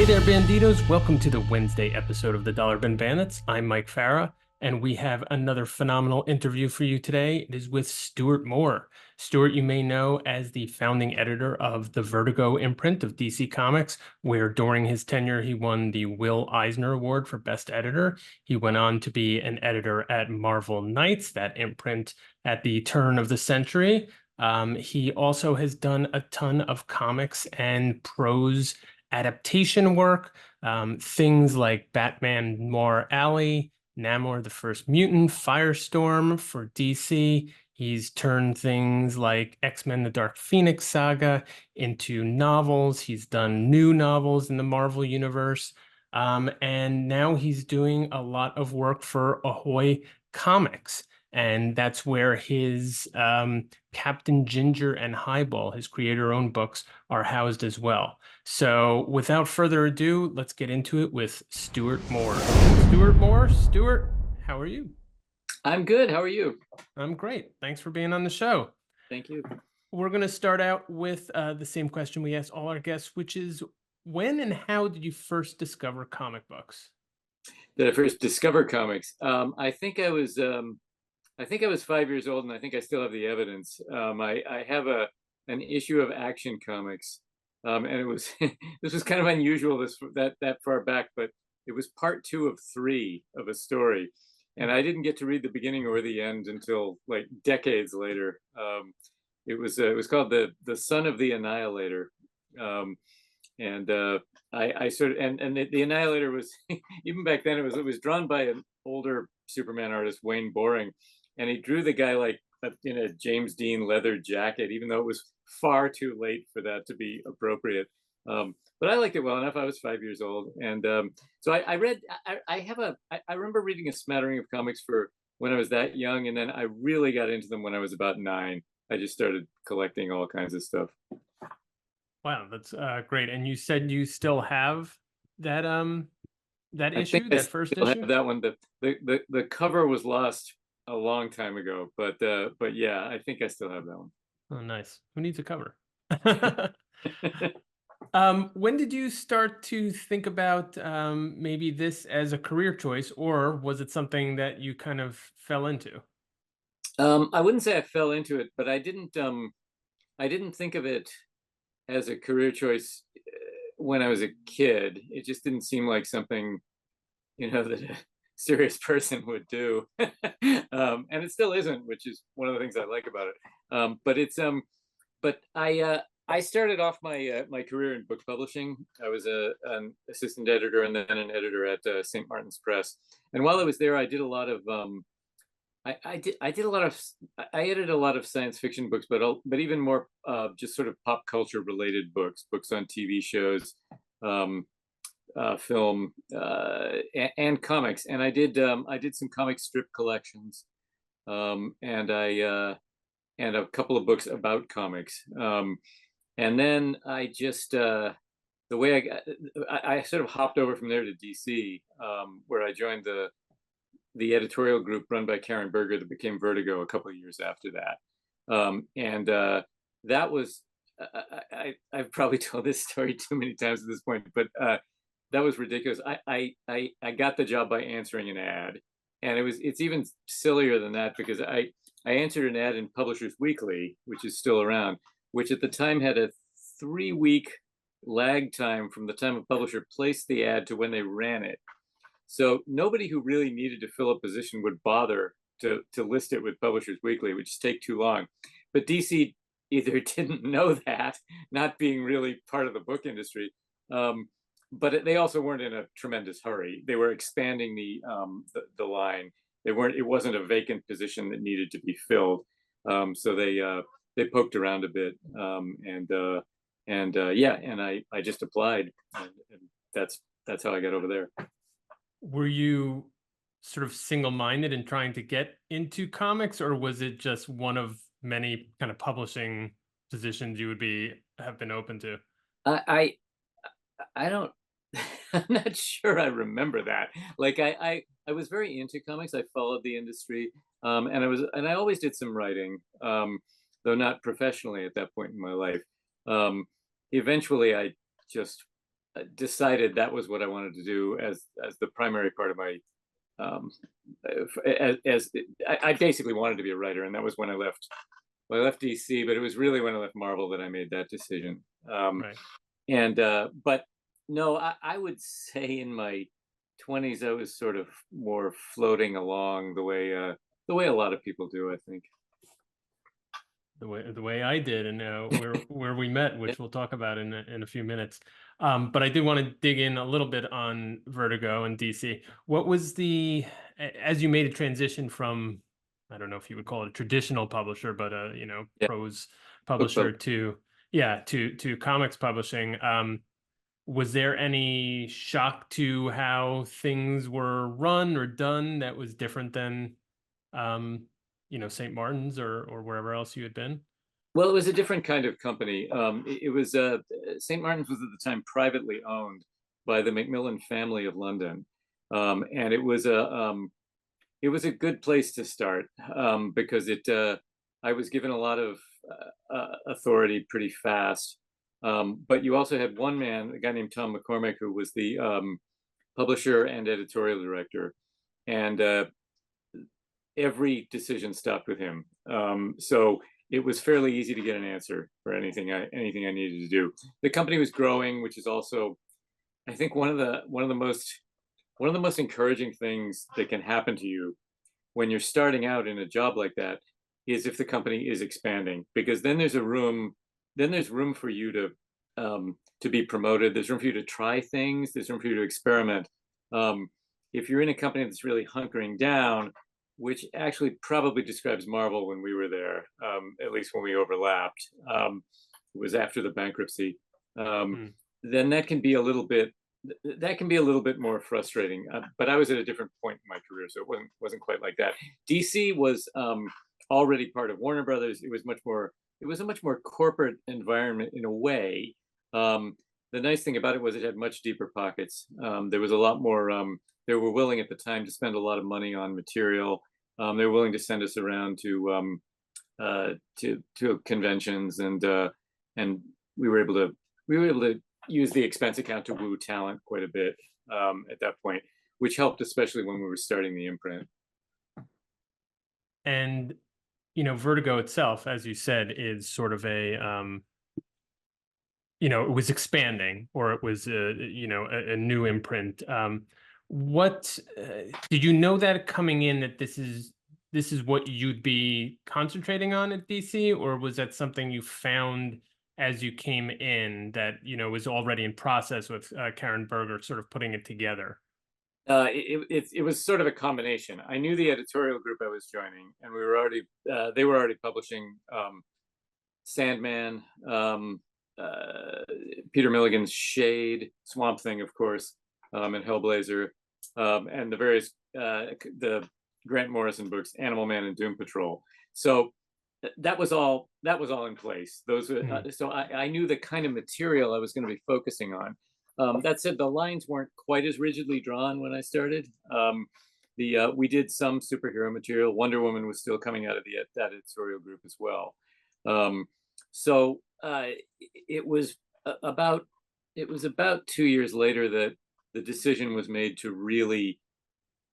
Hey there, Banditos. Welcome to the Wednesday episode of the Dollar Bin Bandits. I'm Mike Farah, and we have another phenomenal interview for you today. It is with Stuart Moore. Stuart, you may know as the founding editor of the Vertigo imprint of DC Comics, where during his tenure, he won the Will Eisner Award for Best Editor. He went on to be an editor at Marvel Knights, that imprint at the turn of the century. He also has done a ton of comics and prose adaptation work, things like Batman Noir Alley, Namor, the First Mutant, Firestorm for DC. He's turned things like X-Men, the Dark Phoenix Saga into novels. He's done new novels in the Marvel Universe. And now he's doing a lot of work for Ahoy Comics. And that's where his Captain Ginger and Highball, his creator-owned books, are housed as well. So without further ado, let's get into it with Stuart Moore. Stuart, how are you? I'm good. How are you? I'm great. Thanks for being on the show. Thank you. We're going to start out with the same question we ask all our guests, which is, when and how did you first discover comic books? Did I first discover comics? I think I was 5 years old, and I think I still have the evidence. I have an issue of Action Comics, and it was this was kind of unusual that far back, but it was part 2 of 3 of a story, and I didn't get to read the beginning or the end until like decades later. It was called the Son of the Annihilator, and I sort of and the Annihilator was even back then it was drawn by an older Superman artist, Wayne Boring, and he drew the guy like in a James Dean leather jacket, even though it was far too late for that to be appropriate. But I liked it well enough. I was 5 years old, and so I read. I remember reading a smattering of comics for when I was that young, and then I really got into them when I was about 9. I just started collecting all kinds of stuff. Wow, that's great. And you said you still have that that I think issue, I that first still issue? have that one. The cover was lost a long time ago, but yeah, I think I still have that one. Oh, nice. Who needs a cover? When did you start to think about maybe this as a career choice, or was it something that you kind of fell into? I wouldn't say I fell into it, but I didn't think of it as a career choice when I was a kid. It just didn't seem like something, that a serious person would do. And it still isn't, which is one of the things I like about it. But I started off my career in book publishing. I was an assistant editor and then an editor at St. Martin's Press. And while I was there, I did a lot of I did a lot of I edited a lot of science fiction books, but even more just sort of pop culture related books on TV shows, um, film, and comics. And I did some comic strip collections, and a couple of books about comics. And then I just the way I sort of hopped over from there to DC, where I joined the editorial group run by Karen Berger that became Vertigo a couple of years after that. And that was, I've probably told this story too many times at this point, but that was ridiculous. I got the job by answering an ad. And it's even sillier than that because I answered an ad in Publishers Weekly, which is still around, which at the time had a 3-week lag time from the time a publisher placed the ad to when they ran it. So nobody who really needed to fill a position would bother to list it with Publishers Weekly, which take too long. But DC either didn't know that, not being really part of the book industry, but they also weren't in a tremendous hurry. They were expanding the line. It wasn't a vacant position that needed to be filled. So they poked around a bit, and I just applied, and that's how I got over there. Were you sort of single-minded in trying to get into comics, or was it just one of many kind of publishing positions you would have been open to? I I don't. I'm not sure I remember that. Like I was very into comics. I followed the industry, and I always did some writing, though not professionally at that point in my life. Um, Eventually, I just decided that was what I wanted to do as the primary part of my um, as I basically wanted to be a writer, and that was when I left. Well, I left DC, but it was really when I left Marvel that I made that decision. Right. And but no, I would say in my 20s I was sort of more floating along the way a lot of people do, I think. The way I did, and where we met, Yeah. which we'll talk about in a few minutes. But I did want to dig in a little bit on Vertigo and DC. What was as you made a transition from, I don't know if you would call it a traditional publisher, but a Yeah. prose Book publisher public. to to comics publishing. Was there any shock to how things were run or done that was different than um, St. Martin's or wherever else you had been? Well, it was a different kind of company. It was St. Martin's was at the time privately owned by the Macmillan family of London, and it was a good place to start because it I was given a lot of authority pretty fast. But you also had one man, a guy named Tom McCormick, who was the publisher and editorial director, and every decision stopped with him. So it was fairly easy to get an answer for anything I needed to do. The company was growing, which is also, I think, one of the most encouraging things that can happen to you when you're starting out in a job like that is if the company is expanding, because then there's room for you to be promoted. There's room for you to try things. There's room for you to experiment. If you're in a company that's really hunkering down, which actually probably describes Marvel when we were there, at least when we overlapped. It was after the bankruptcy. Um, Hmm. then that can be a little bit more frustrating. But I was at a different point in my career, so it wasn't quite like that. DC was already part of Warner Brothers. It was a much more corporate environment in a way. The nice thing about it was it had much deeper pockets. There was a lot more. They were willing at the time to spend a lot of money on material. They were willing to send us around to conventions, and we were able to use the expense account to woo talent quite a bit at that point, which helped especially when we were starting the imprint. And Vertigo itself, as you said, is sort of it was expanding, or it was a new imprint. What did you know that coming in, that this is what you'd be concentrating on at DC, or was that something you found as you came in that was already in process with Karen Berger sort of putting it together? It was sort of a combination. I knew the editorial group I was joining, and they were already publishing Sandman, uh, Peter Milligan's Shade, Swamp Thing, of course, and Hellblazer, and the Grant Morrison books, Animal Man and Doom Patrol. So that was all in place. Those were, Hmm. so I knew the kind of material I was going to be focusing on. That said, the lines weren't quite as rigidly drawn when I started. The We did some superhero material. Wonder Woman was still coming out of that editorial group as well. Um, so it was about it was about 2 years later that the decision was made to really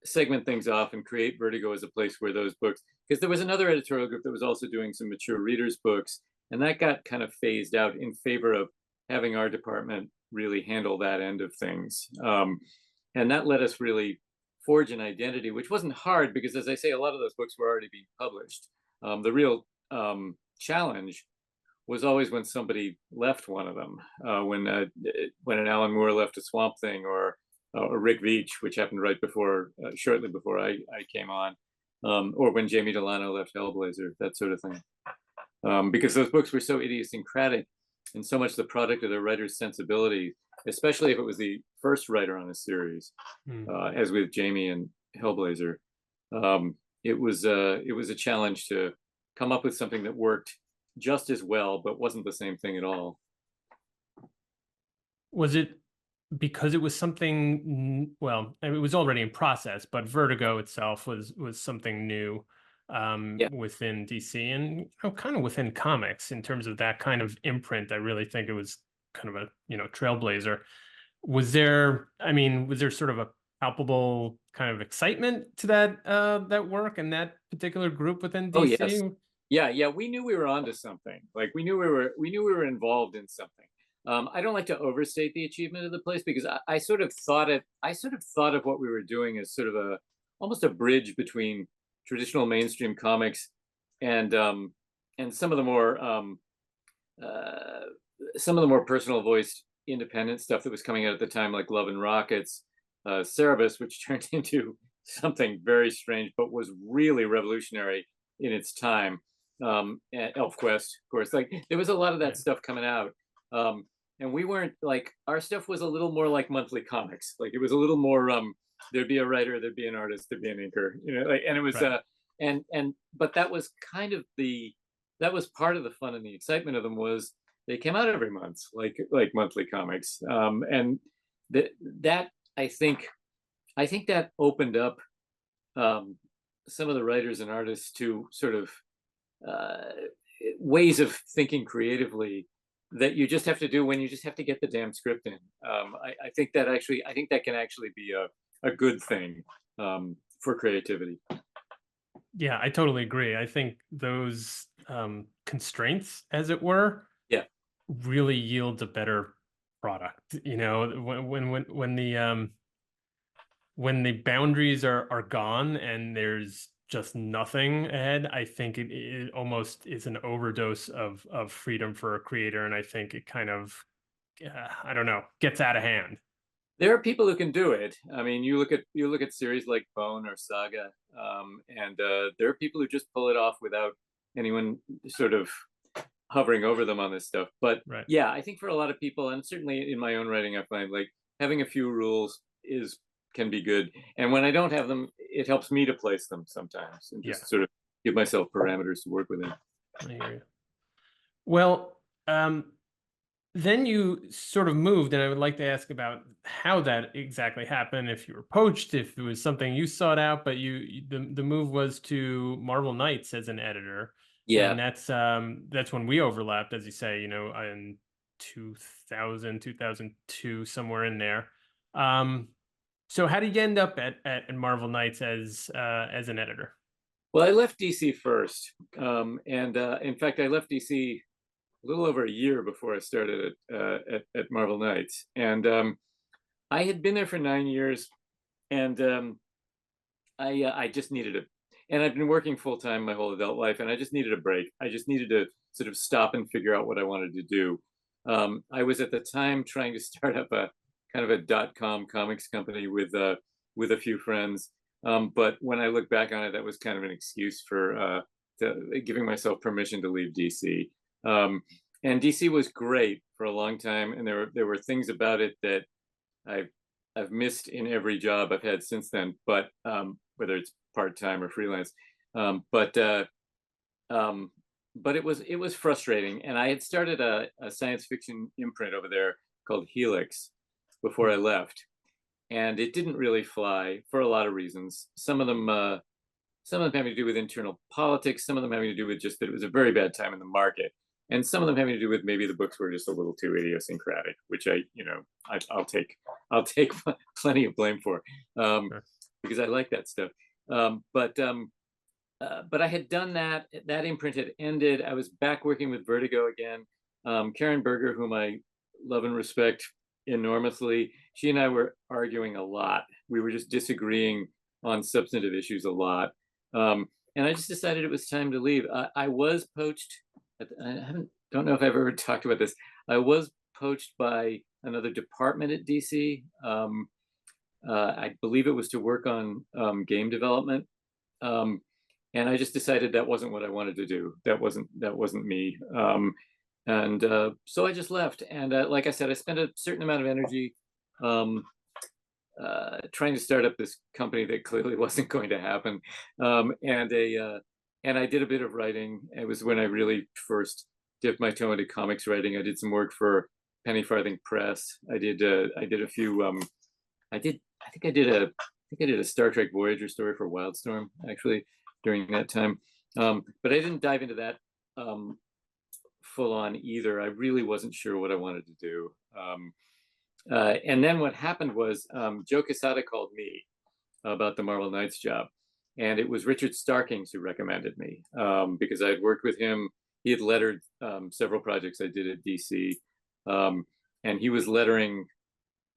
segment things off and create Vertigo as a place where those books, because there was another editorial group that was also doing some mature readers books, and that got kind of phased out in favor of having our department really handle that end of things. And that let us really forge an identity, which wasn't hard because, as I say, a lot of those books were already being published. The real challenge was always when somebody left one of them, when an Alan Moore left a Swamp Thing, or Rick Veitch, which happened shortly before I came on, or when Jamie Delano left Hellblazer, that sort of thing. Because those books were so idiosyncratic and so much the product of the writer's sensibility, especially if it was the first writer on a series, Hmm. as with Jamie and Hellblazer. It was a challenge to come up with something that worked just as well, but wasn't the same thing at all. Was it because it was something, well, I mean, it was already in process, but Vertigo itself was something new Yeah. within DC, and kind of within comics in terms of that kind of imprint? I really think it was kind of a trailblazer. was there sort of a palpable kind of excitement to that work and that particular group within Oh yes, DC? yeah. We knew we were onto something. Like we knew we were involved in something. I don't like to overstate the achievement of the place because I sort of thought it. I sort of thought of what we were doing as sort of a almost a bridge between traditional mainstream comics and some of the more uh, personal voiced independent stuff that was coming out at the time, like Love and Rockets, Cerebus, which turned into something very strange, but was really revolutionary in its time. And ElfQuest, of course, like there was a lot of that Right. stuff coming out. Um, and we weren't like our stuff was a little more like monthly comics. Like it was a little more there'd be a writer, there'd be an artist, there'd be an inker, like and it was Right. and but that was kind of that was part of the fun and the excitement of them was they came out every month, like monthly comics. And that that I think that opened up um, some of the writers and artists to sort of uh, ways of thinking creatively that you just have to do when you just have to get the damn script in. I think that I think that can actually be a good thing for creativity. Yeah, I totally agree. I think those constraints, as it were, Yeah, really yields a better product. When the boundaries are gone and there's just nothing ahead, I think it almost is an overdose of freedom for a creator, and I think it kind of I don't know, gets out of hand. there are people who can do it. I mean, you look at series like Bone or Saga, and there are people who just pull it off without anyone sort of hovering over them on this stuff. But Right. yeah, I think for a lot of people, and certainly in my own writing, I find like having a few rules is can be good. And when I don't have them, it helps me to place them sometimes and Yeah, just sort of give myself parameters to work within. I hear you. Well, then you sort of moved, and I would like to ask about how that exactly happened. If you were poached, if it was something you sought out, but the move was to Marvel Knights as an editor, and Yeah. that's when we overlapped, as you say, in 2000, 2002, somewhere in there. Um, so how did you end up at Marvel Knights as an editor? Well, I left DC first, and in fact, I left DC a little over a year before I started at Marvel Knights, and I had been there for 9 years, and I just needed a, and I've been working full time my whole adult life, and I just needed a break. I just needed to sort of stop and figure out what I wanted to do. I was at the time trying to start up a kind of a .com comics company with a few friends, but when I look back on it, that was kind of an excuse for giving myself permission to leave DC. Um, and DC was great for a long time, and there were things about it that I've I've missed in every job I've had since then, but whether it's part time or freelance, um, but uh, um, but it was frustrating, and I had started a science fiction imprint over there called Helix before I left, and it didn't really fly for a lot of reasons. Some of them having to do with internal politics, some of them having to do with just that it was a very bad time in the market, and some of them having to do with maybe the books were just a little too idiosyncratic, which I'll take plenty of blame for, um, Sure. because I like that stuff. But I had done that. That imprint had ended. I was back working with Vertigo again. Karen Berger, whom I love and respect enormously, she and I were arguing a lot. We were just disagreeing on substantive issues a lot. And I just decided it was time to leave. I was poached. Don't know if I've ever talked about this. I was poached by another department at DC. I believe it was to work on game development. Um, and I just decided that wasn't what I wanted to do. That wasn't me. And so I just left. And like I said, I spent a certain amount of energy um, trying to start up this company that clearly wasn't going to happen. And I did a bit of writing. It was when I really first dipped my toe into comics writing. I did some work for Penny Farthing Press. I did a few. I think I did a Star Trek Voyager story for Wildstorm actually during that time. But I didn't dive into that full on either. I really wasn't sure what I wanted to do. And then what happened was Joe Quesada called me about the Marvel Knights job. And it was Richard Starkings who recommended me because I had worked with him. He had lettered several projects I did at DC. And he was lettering,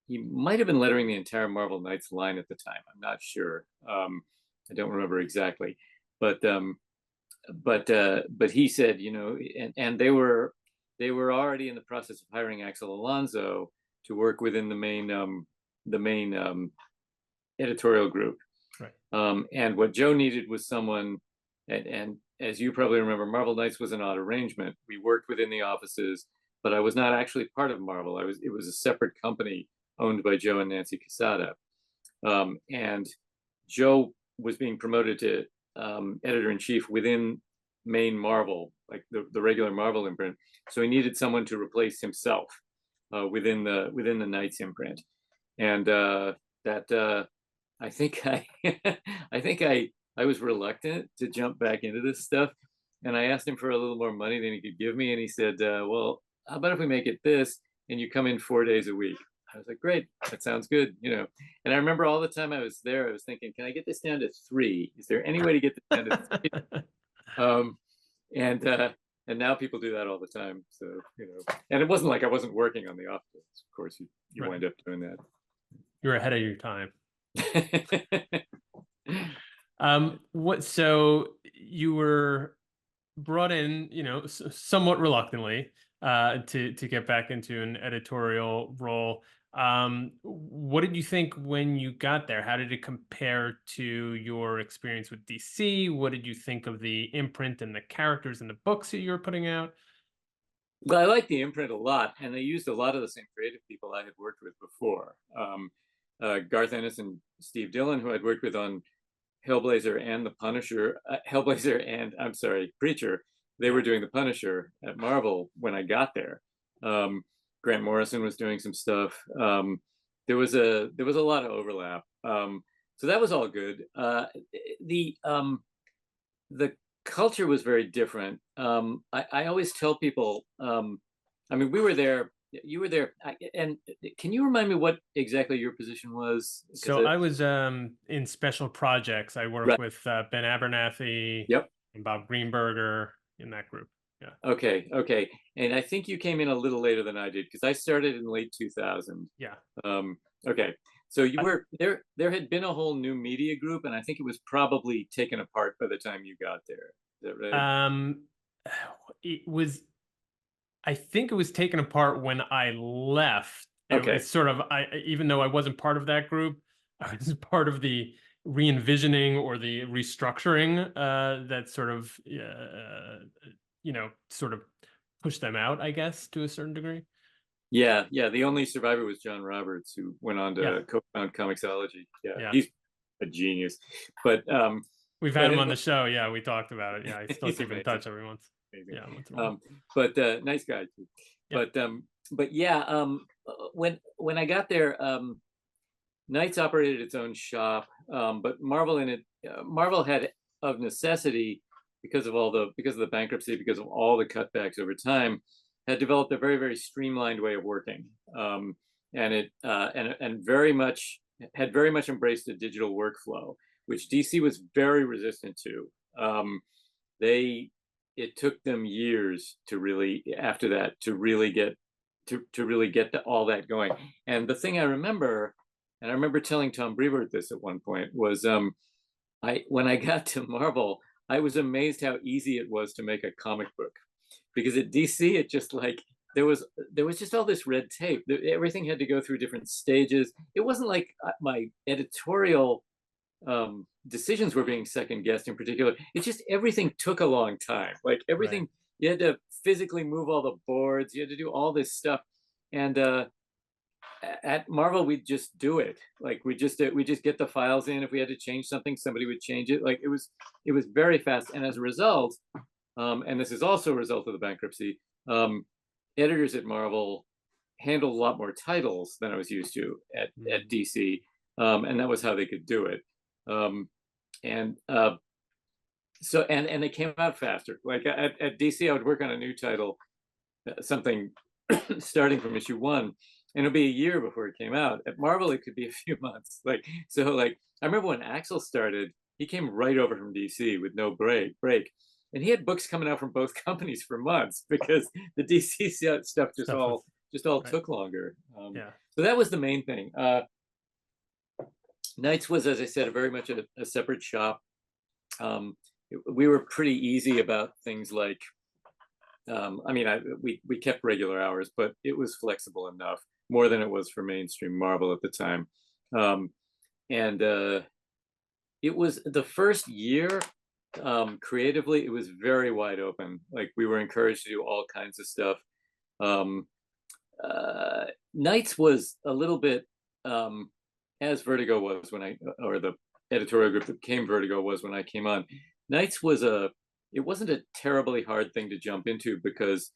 he might have been lettering the entire Marvel Knights line at the time. I'm not sure. I don't remember exactly. But he said, you know, and they were already in the process of hiring Axel Alonso to work within the main editorial group. Right. And what Joe needed was someone, and as you probably remember, Marvel Knights was an odd arrangement. We worked within the offices, but I was not actually part of Marvel. It was a separate company owned by Joe and Nancy Quesada. And Joe was being promoted to editor-in-chief within main Marvel, like the regular Marvel imprint. So he needed someone to replace himself within the Knights imprint. And I think I was reluctant to jump back into this stuff, and I asked him for a little more money than he could give me, and he said, "Well, how about if we make it this, and you come in 4 days a week?" I was like, "Great, that sounds good," you know. And I remember all the time I was there, I was thinking, "Can I get this down to 3? Is there any way to get this down to 3?" Um, and now people do that all the time. So, you know, and it wasn't like I wasn't working on the office. Of course, you Right. wind up doing that. You're ahead of your time. So you were brought in, you know, somewhat reluctantly, to get back into an editorial role. What did you think when you got there? How did it compare to your experience with DC? What did you think of the imprint and the characters and the books that you were putting out? Well, I like the imprint a lot, and they used a lot of the same creative people I had worked with before. Garth Ennis and Steve Dillon, who I'd worked with on Hellblazer and the Punisher, Hellblazer and, I'm sorry, Preacher. They were doing the Punisher at Marvel when I got there. Grant Morrison was doing some stuff. There was a lot of overlap. So that was all good. The culture was very different. I always tell people, I mean, we were there, you were there, and can you remind me what exactly your position was? So I was in special projects. I work Right. with Ben Abernathy Yep. and Bob Greenberger in that group. Yeah. Okay. And I think you came in a little later than I did because I started in late 2000. Yeah. Um, okay. So you were there. There had been a whole new media group, and I think it was probably taken apart by the time you got there. Is that right? It was, I think it was taken apart when I left. Okay. It's sort of, even though I wasn't part of that group, I was part of the re-envisioning or the restructuring that sort of, you know, sort of pushed them out, I guess, to a certain degree. Yeah. The only survivor was John Roberts, who went on Yeah. to co-found Comixology. Yeah, Yeah. he's a genius. But We've had him on anyway, the show. Yeah, we talked about it. Yeah, I still he's keep in amazing. touch every once. Amazing. Yeah, once in a while. But nice guy too. Yeah. But yeah, when I got there, Knights operated its own shop, but Marvel had, of necessity, because of the bankruptcy, because of all the cutbacks over time, had developed a very, very streamlined way of working, and it and very much embraced a digital workflow, which DC was very resistant to. It took them years to really, after that, to really get all that going. And the thing I remember, and I remember telling Tom Brevoort this at one point, was when I got to Marvel, I was amazed how easy it was to make a comic book, because at DC it just, like, there was just all this red tape. Everything had to go through different stages. It wasn't like my editorial decisions were being second guessed in particular. It's just everything took a long time. Like everything, Right. you had to physically move all the boards. You had to do all this stuff, and at Marvel we'd just do it. Like we just get the files in. If we had to change something, somebody would change it. Like it was very fast. And as a result, and this is also a result of the bankruptcy, editors at Marvel handled a lot more titles than I was used to at DC, and that was how they could do it. And so and they came out faster. Like at DC, I would work on a new title, something starting from issue 1, and it'll be a year before it came out. At Marvel, it could be a few months. Like so, like I remember when Axel started, he came right over from DC with no break, and he had books coming out from both companies for months because the DC stuff Stuff with just all right. took longer. Yeah. So that was the main thing. Knights was, as I said, very much a separate shop. We were pretty easy about things like, I mean, we kept regular hours, but it was flexible enough, more than it was for mainstream Marvel at the time. And it was the first year, creatively, it was very wide open. Like we were encouraged to do all kinds of stuff. Um, Knights was a little bit, as Vertigo was when or the editorial group that became Vertigo was when I came on. Knights was it wasn't a terribly hard thing to jump into because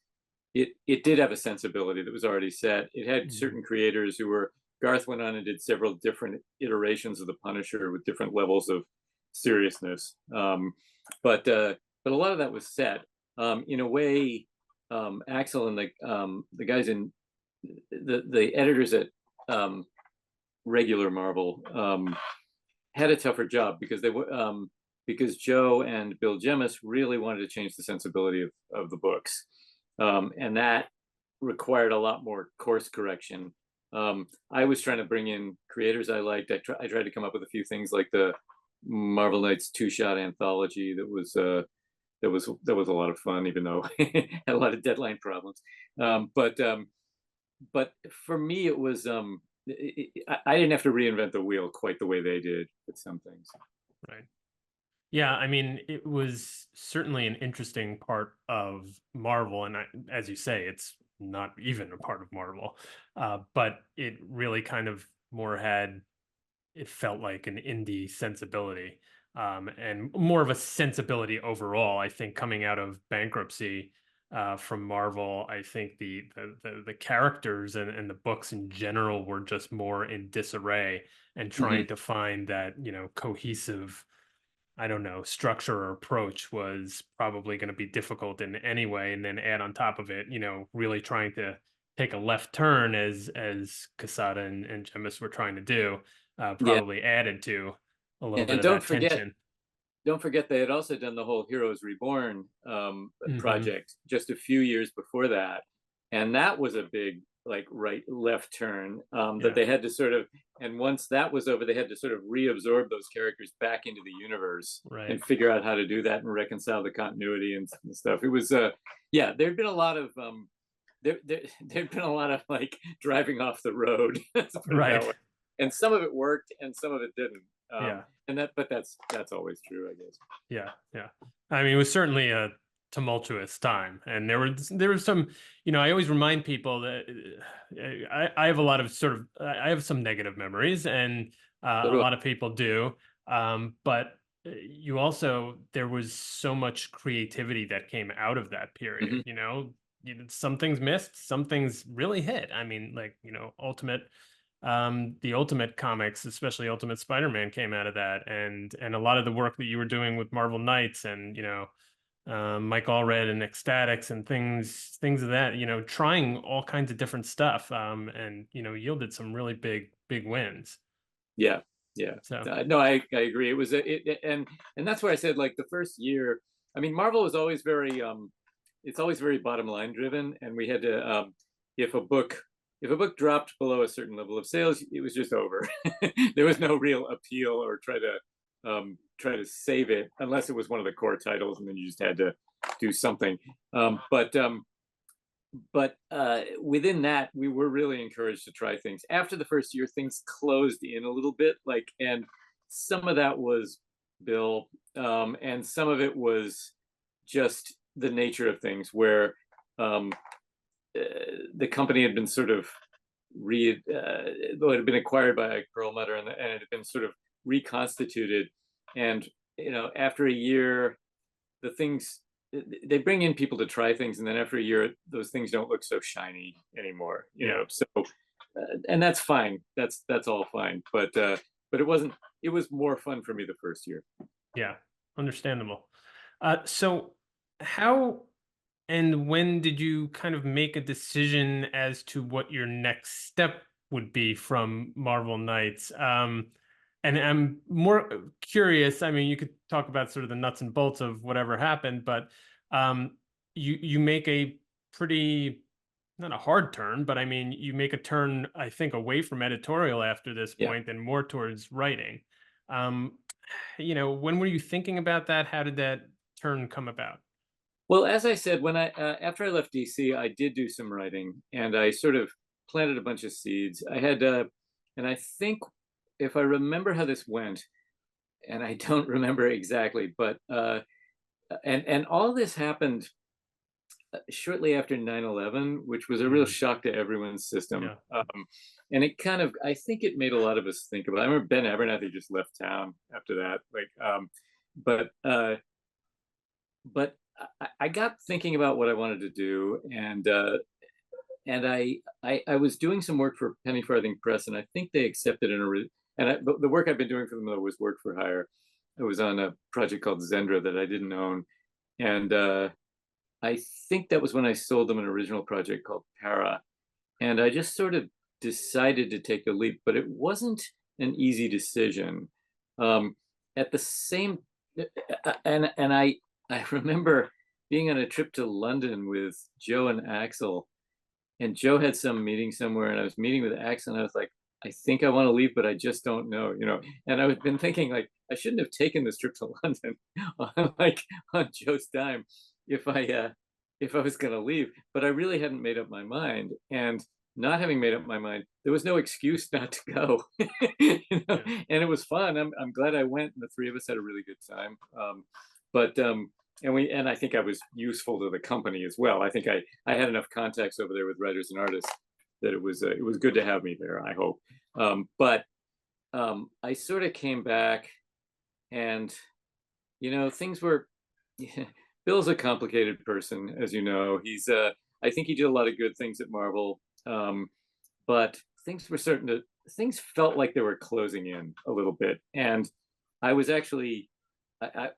it did have a sensibility that was already set. It had certain creators who were, Garth went on and did several different iterations of the Punisher with different levels of seriousness. But a lot of that was set. In a way, Axel and the guys in the editors at regular Marvel had a tougher job because because Joe and Bill Jemas really wanted to change the sensibility of the books, and that required a lot more course correction. I was trying to bring in creators I liked. I tried to come up with a few things like the Marvel Knights two-shot anthology that was a lot of fun, even though it had a lot of deadline problems. But for me, it was I didn't have to reinvent the wheel quite the way they did with some things. Right. Yeah, I mean, it was certainly an interesting part of Marvel, and as you say, it's not even a part of Marvel, but it really kind of more had, it felt like an indie sensibility, and more of a sensibility overall. I think coming out of bankruptcy from Marvel, I think the characters and the books in general were just more in disarray, and Mm-hmm. trying to find that, cohesive, I don't know, structure or approach was probably going to be difficult in any way. And then add on top of it, really trying to take a left turn as Casada and Gemis were trying to do, Yeah, probably added to a little bit and of that tension. don't forget they had also done the whole Heroes Reborn Hmm. project just a few years before that, and that was a big like right left turn that Yeah, they had to sort of. And once that was over, they had to sort of reabsorb those characters back into the universe right. and figure out how to do that and reconcile the continuity and stuff. It was yeah, there'd been a lot of there'd been a lot of like driving off the road, let's put it that Right. way, and some of it worked and some of it didn't. Yeah. And that's always true, I guess. Yeah, yeah. I mean, it was certainly a tumultuous time, and there was some. I always remind people that I have a lot of sort of I have some negative memories, and So a do I. lot of people do. But you also, there was so much creativity that came out of that period. Mhm. Some things missed, some things really hit. I mean, like, the Ultimate comics, especially Ultimate Spider-Man, came out of that, and a lot of the work that you were doing with Marvel Knights, and Mike Allred and Ecstatics and things of that, trying all kinds of different stuff, and yielded some really big wins. Yeah, yeah. So No, I agree. It was and that's why I said like the first year. I mean, Marvel was always very it's always very bottom line driven, and we had to if a book if a book dropped below a certain level of sales, it was just over. There was no real appeal or try to save it unless it was one of the core titles, and then you just had to do something. But within that, we were really encouraged to try things. After the first year, things closed in a little bit, like, and some of that was Bill, and some of it was just the nature of things, where um, the company had been sort of though it had been acquired by Perlmutter, and it had been sort of reconstituted, and after a year, the things they bring in people to try things, and then after a year those things don't look so shiny anymore, yeah, so and that's fine, that's all fine, but it was more fun for me the first year. yeah, understandable. So how And when did you kind of make a decision as to what your next step would be from Marvel Knights? And I'm more curious. I mean, you could talk about sort of the nuts and bolts of whatever happened, but you make a pretty, not a hard turn, but I mean, you make a turn, I think, away from editorial after this Yeah. point and more towards writing. Um, when were you thinking about that? How did that turn come about? Well, as I said, when I after I left DC, I did do some writing, and I sort of planted a bunch of seeds. I had, and I think if I remember how this went, and I don't remember exactly, but and all this happened shortly after 9/11, which was a real Mm, shock to everyone's system. yeah. And it kind of, I think it made a lot of us think about it. I remember Ben Abernathy just left town after that. But I got thinking about what I wanted to do, and I was doing some work for Penny Farthing Press, and I think they accepted but the work I've been doing for them though was work for hire. I was on a project called Zendra that I didn't own, and I think that was when I sold them an original project called Para, and I just sort of decided to take the leap, but it wasn't an easy decision. Um, at the same, and I remember being on a trip to London with Joe and Axel, and Joe had some meeting somewhere, and I was meeting with Axel, and I was like, I think I want to leave, but I just don't know. And I've been thinking like I shouldn't have taken this trip to London on Joe's dime if I was going to leave, but I really hadn't made up my mind, and not having made up my mind, there was no excuse not to go. Yeah. And it was fun. I'm glad I went, and the three of us had a really good time. But and I think I was useful to the company as well. I think I had enough contacts over there with writers and artists that it was good to have me there. I hope. But I sort of came back, and things were. Bill's a complicated person, as you know. I think he did a lot of good things at Marvel, but things felt like they were closing in a little bit, and I was actually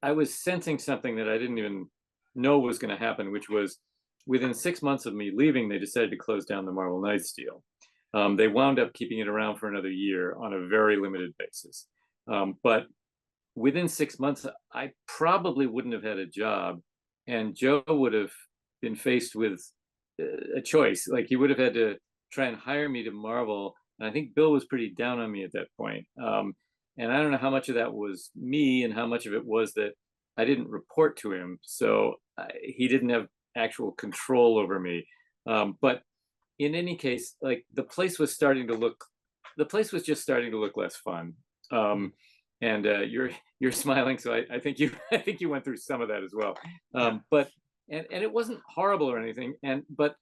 I was sensing something that I didn't even know was going to happen, which was within 6 months of me leaving, they decided to close down the Marvel Knights deal. They wound up keeping it around for another year on a very limited basis. But within 6 months, I probably wouldn't have had a job, and Joe would have been faced with a choice. Like he would have had to try and hire me to Marvel, and I think Bill was pretty down on me at that point. And I don't know how much of that was me and how much of it was that I didn't report to him, so he didn't have actual control over me. But in any case, like the place was just starting to look less fun. Mm, And you're smiling, so I think you I think you went through some of that as well. yeah. But and it wasn't horrible or anything. But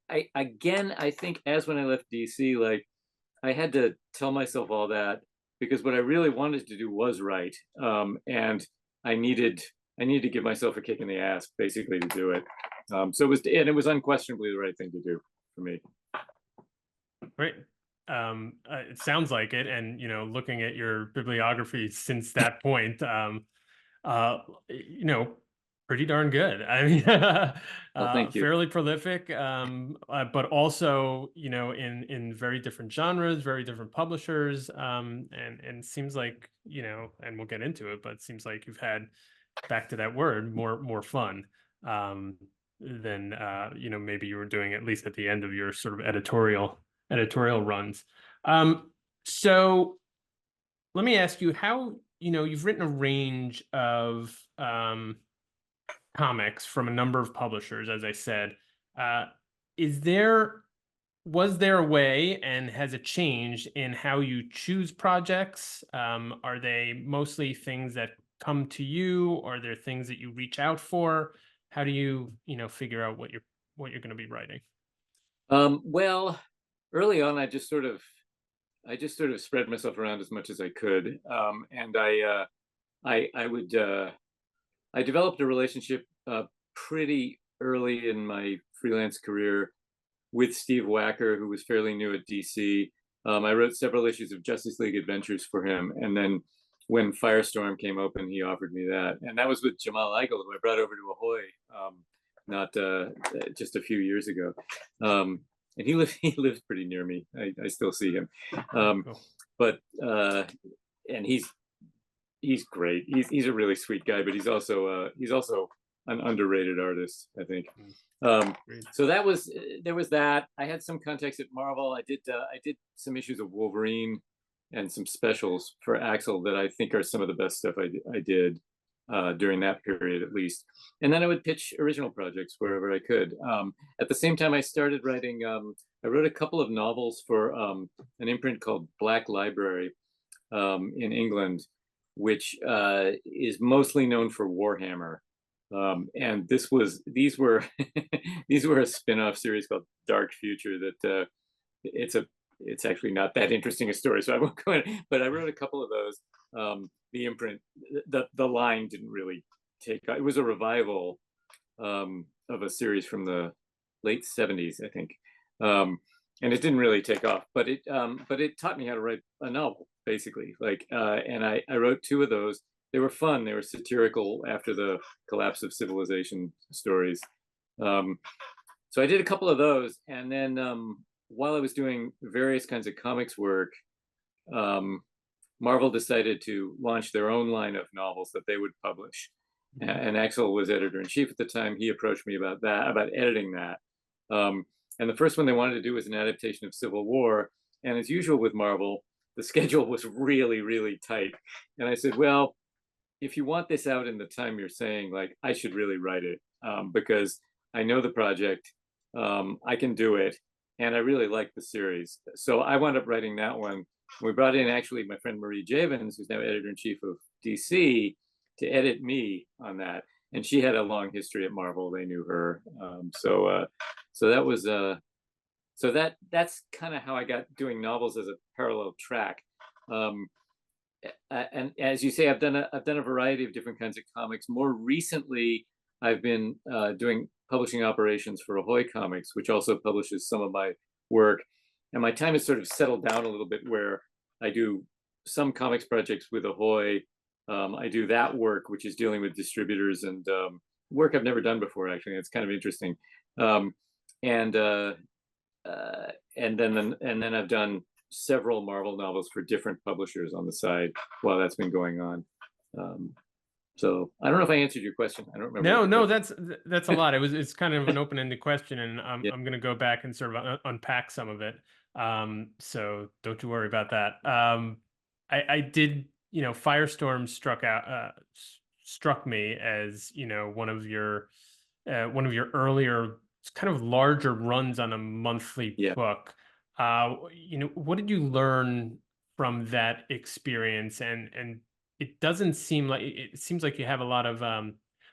I again I think as when I left DC, like I had to tell myself all that because what I really wanted to do was write, and I needed I needed to give myself a kick in the ass basically to do it. So it was unquestionably the right thing to do for me. Great. It sounds like it. And, looking at your bibliography since that point, uh, you know, pretty darn good. I mean, Well, thank you. fairly prolific, but also, in very different genres, very different publishers, and seems like, and we'll get into it, but it seems like you've had, back to that word, more fun, than maybe you were doing at least at the end of your sort of editorial runs. So let me ask you how, you've written a range of comics from a number of publishers, as I said. Uh, is there was there a way, and has it changed in how you choose projects? Are they mostly things that come to you, or are there things that you reach out for? How do you, figure out what you're going to be writing? Well, early on, I just sort of spread myself around as much as I could, and I would I developed a relationship pretty early in my freelance career with Steve Wacker, who was fairly new at DC. I wrote several issues of Justice League Adventures for him, and then when Firestorm came open, he offered me that, and that was with Jamal Igle, who I brought over to Ahoy not just a few years ago. And he lives pretty near me. I still see him. Cool. But and he's great. He's a really sweet guy, but he's also an underrated artist, I think. So there was that. I had some contacts at Marvel. I did some issues of Wolverine and some specials for Axel that I think are some of the best stuff I did during that period, at least. And then I would pitch original projects wherever I could. At the same time, I started writing. I wrote a couple of novels for an imprint called Black Library in England, which is mostly known for Warhammer. And these were a spin-off series called Dark Future that it's actually not that interesting a story, so I won't go in. But I wrote a couple of those. The imprint, the line didn't really take off. It was a revival of a series from the late 70s, I think, and it didn't really take off. But it taught me how to write a novel, basically. And I wrote two of those. They were fun. They were satirical after the collapse of civilization stories. So I did a couple of those, and then while I was doing various kinds of comics work, Marvel decided to launch their own line of novels that they would publish. And Axel was editor-in-chief at the time. He approached me about editing that. And the first one they wanted to do was an adaptation of Civil War. And as usual with Marvel, the schedule was really, really tight. And I said, well, if you want this out in the time you're saying, like, I should really write it because I know the project, I can do it, and I really like the series. So I wound up writing that one. We brought in actually my friend Marie Javins, who's now editor-in-chief of DC, to edit me on that. And she had a long history at Marvel. They knew her. So that was so that's kind of how I got doing novels as a parallel track. And as you say, I've done a variety of different kinds of comics. More recently, I've been doing publishing operations for Ahoy Comics, which also publishes some of my work. And my time has sort of settled down a little bit, where I do some comics projects with Ahoy. I do that work, which is dealing with distributors and work I've never done before. Actually, it's kind of interesting. And then I've done several Marvel novels for different publishers on the side while that's been going on. So I don't know if I answered your question. I don't remember. No, that's a lot. It's kind of an open-ended question, and Yeah. I'm going to go back and sort of unpack some of it. So don't you worry about that. I did, Firestorm struck me as, one of your earlier kind of larger runs on a monthly book. What did you learn from that experience? And it doesn't seem like, it seems like you have a lot of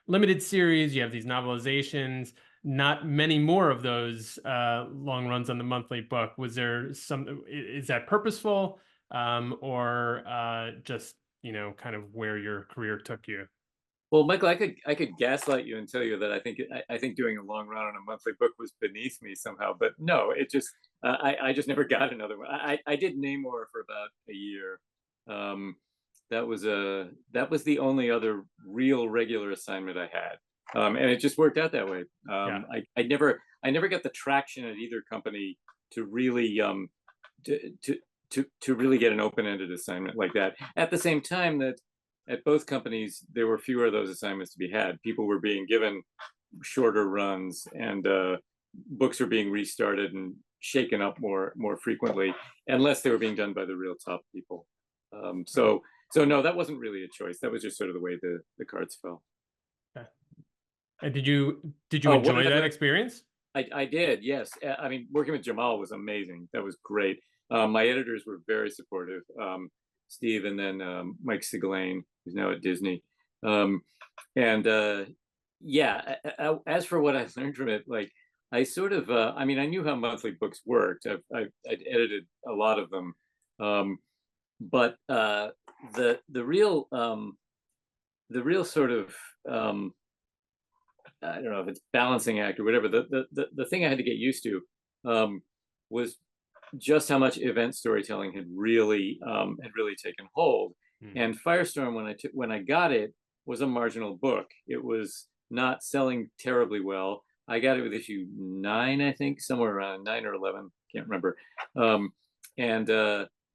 limited series. You have these novelizations, not many more of those long runs on the monthly book. Was there is that purposeful or just, kind of where your career took you? Well, Michael, I could gaslight you and tell you that I think doing a long run on a monthly book was beneath me somehow, but no, it just I just never got another one. I did Namor for about a year. That was the only other real regular assignment I had, and it just worked out that way. I never got the traction at either company to really to really get an open-ended assignment like that. At the same time that at both companies, there were fewer of those assignments to be had. People were being given shorter runs, and books were being restarted and shaken up more frequently, unless they were being done by the real top people. So no, that wasn't really a choice. That was just sort of the way the cards fell. Okay. And did you enjoy that experience? I did, yes. I mean, working with Jamal was amazing. That was great. My editors were very supportive. Steve, and then Mike Siglain, who's now at Disney. As for what I learned from it, like, I sort of, I mean, I knew how monthly books worked. I'd edited a lot of them. But the real sort of, I don't know if it's balancing act or whatever, the thing I had to get used to was just how much event storytelling had really taken hold. And Firestorm, when I got it, was a marginal book. It was not selling terribly well. I got it with issue 9, I think, somewhere around 9 or 11, can't remember. And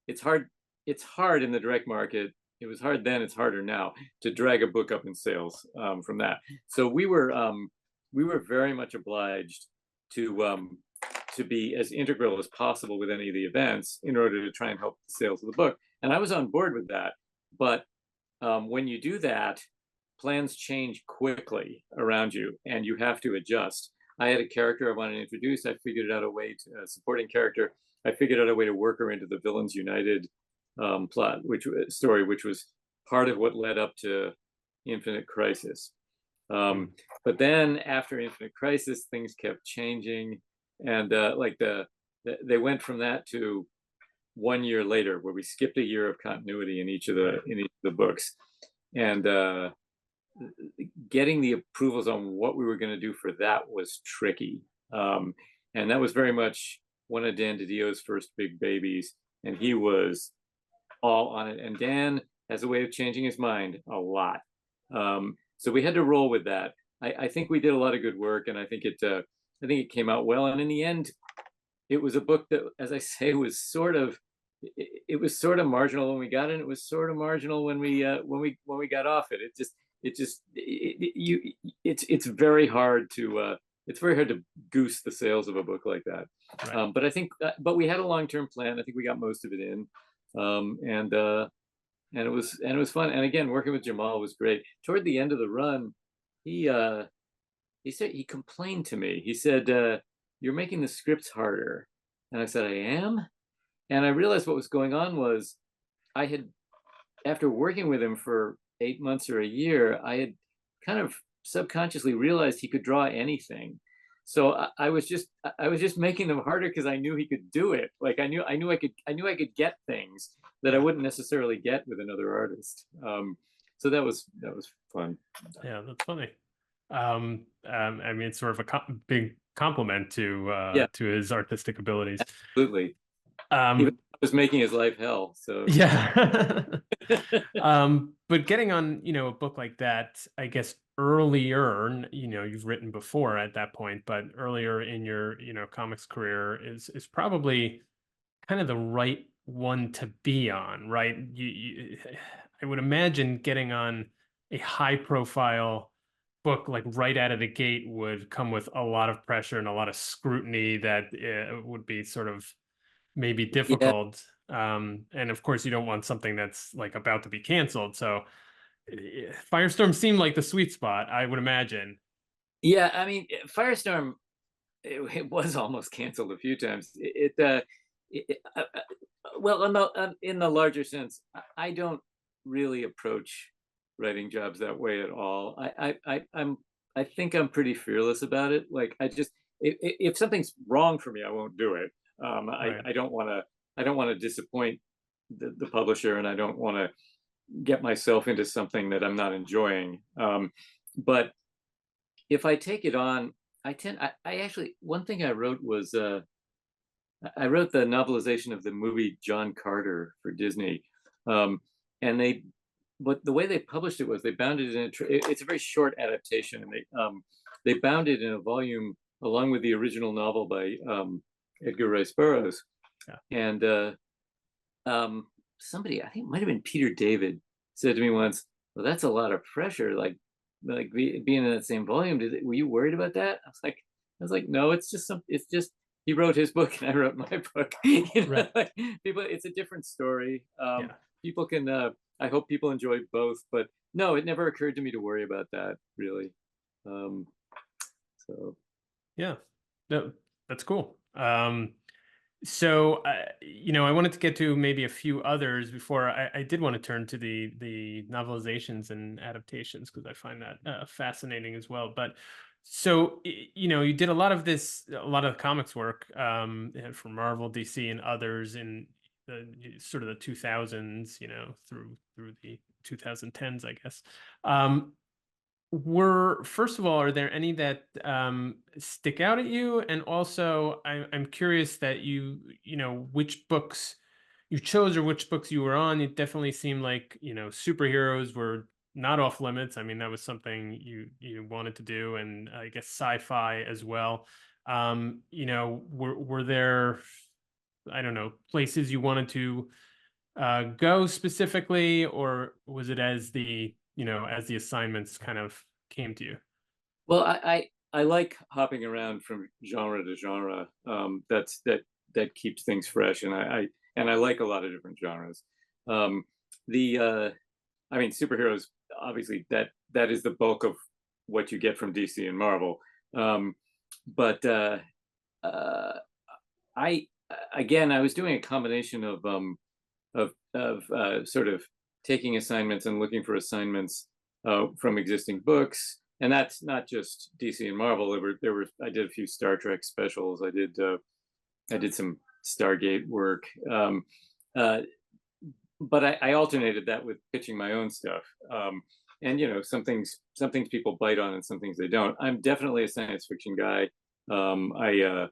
it's hard. It's hard in the direct market. It was hard then. It's harder now to drag a book up in sales from that. So we were very much obliged to be as integral as possible with any of the events in order to try and help the sales of the book. And I was on board with that. But when you do that, plans change quickly around you and you have to adjust. I had a character I wanted to introduce. I figured out a way to, a supporting character. I figured out a way to work her into the Villains United plot, which was part of what led up to Infinite Crisis. But then after Infinite Crisis, things kept changing, and they went from that to 1 year later, where we skipped a year of continuity in each of the books, and getting the approvals on what we were going to do for that was tricky. And that was very much one of Dan DiDio's first big babies, and he was all on it. And Dan has a way of changing his mind a lot. So we had to roll with that. I think we did a lot of good work, and I think it came out well. And in the end, it was a book that, as I say, was sort of marginal when we got in. It was sort of marginal when we got off it. It's very hard to goose the sales of a book like that. Right. But I think, but we had a long-term plan. I think we got most of it in, and it was fun. And again, working with Jamal was great. Toward the end of the run, he said, he complained to me. He said, "You're making the scripts harder," and I said, "I am." And I realized what was going on was, after working with him for 8 months or a year, I had kind of subconsciously realized he could draw anything. So I was just making them harder because I knew he could do it. Like I knew I could get things that I wouldn't necessarily get with another artist. So that was fun. Yeah, that's funny. I mean, it's sort of a big compliment to his artistic abilities. Absolutely. Even was making his life hell. So yeah. But getting on, a book like that, I guess earlier, you've written before at that point, but earlier in your, comics career is probably kind of the right one to be on, right? I would imagine getting on a high profile book like right out of the gate would come with a lot of pressure and a lot of scrutiny that would be sort of maybe difficult. And of course you don't want something that's like about to be canceled. So Firestorm seemed like the sweet spot, I would imagine. Yeah, I mean, Firestorm, it was almost canceled a few times. Well, in the larger sense, I don't really approach writing jobs that way at all. I think I'm pretty fearless about it. Like if something's wrong for me, I won't do it. Right. I don't want to disappoint the publisher, and I don't want to get myself into something that I'm not enjoying. But if I take it on, I actually, one thing I wrote was I wrote the novelization of the movie John Carter for Disney, and but the way they published it was they bound it in it's a very short adaptation, and they bound it in a volume along with the original novel by Edgar Rice Burroughs. Yeah. And somebody, I think it might have been Peter David, said to me once, "Well, that's a lot of pressure, like being in that same volume. Were you worried about that?" I was like, no, it's just he wrote his book and I wrote my book. Right. Like, people, it's a different story. People can, I hope people enjoy both, but no, it never occurred to me to worry about that, really. So yeah, no, that's cool. So, I wanted to get to maybe a few others before I did want to turn to the novelizations and adaptations, because I find that fascinating as well. But so, you did a lot of the comics work for Marvel, DC, and others in the sort of the 2000s, through the 2010s, I guess. First of all, are there any that stick out at you? And also, I'm curious that which books you chose or which books you were on. It definitely seemed like, superheroes were not off limits. I mean, that was something you wanted to do, and I guess sci-fi as well. Were there, I don't know, places you wanted to go specifically, or was it as as the assignments kind of came to you? Well, I like hopping around from genre to genre. That keeps things fresh, and I like a lot of different genres. Um, the I mean, superheroes, obviously that is the bulk of what you get from DC and Marvel. Um, but uh, I again, I was doing a combination of sort of taking assignments and looking for assignments from existing books, and that's not just DC and Marvel. There were I did a few Star Trek specials. I did some Stargate work. Uh, but I alternated that with pitching my own stuff. And some things people bite on and some things they don't. I'm definitely a science fiction guy. I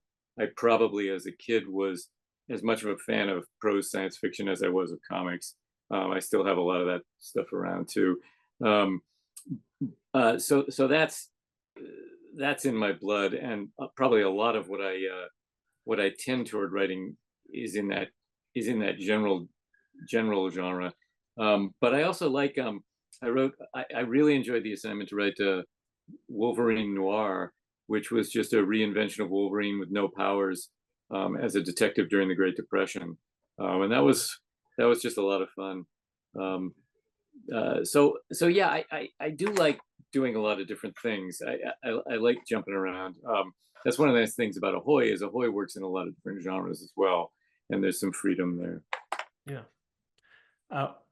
probably as a kid was as much of a fan of prose science fiction as I was of comics. I still have a lot of that stuff around too. Um, so that's in my blood, and probably a lot of what I tend toward writing is in that general genre. But I also like I really enjoyed the assignment to write Wolverine Noir, which was just a reinvention of Wolverine with no powers as a detective during the Great Depression, and that was just a lot of fun. Um, so yeah, I do like doing a lot of different things. I like jumping around. That's one of the nice things about Ahoy is Ahoy works in a lot of different genres as well, and there's some freedom there. Yeah.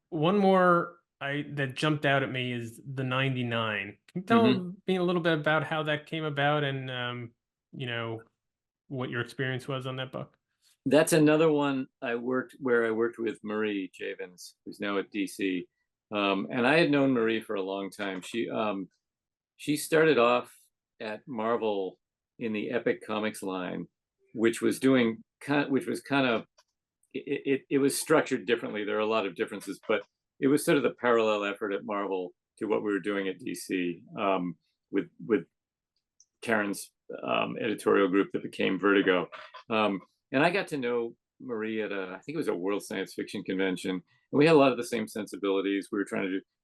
One more that jumped out at me is the 99. Can you tell Hmm. me a little bit about how that came about and you know, what your experience was on that book? That's another one where I worked with Marie Javins, who's now at DC. And I had known Marie for a long time. She started off at Marvel in the Epic Comics line, which was which was kind of it was structured differently. There are a lot of differences, but it was sort of the parallel effort at Marvel to what we were doing at DC, with Karen's editorial group that became Vertigo. And I got to know Marie at I think it was a World Science Fiction convention, and we had a lot of the same sensibilities. We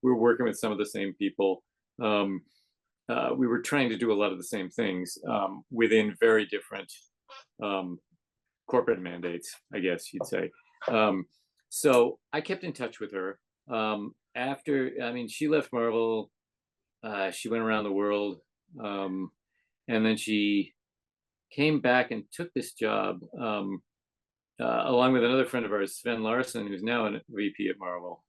were working with some of the same people. Um, we were trying to do a lot of the same things within very different um, corporate mandates, I guess you'd say. Um, so I kept in touch with her. I mean, she left Marvel. She went around the world, and then she came back and took this job along with another friend of ours, Sven Larson, who's now a VP at Marvel.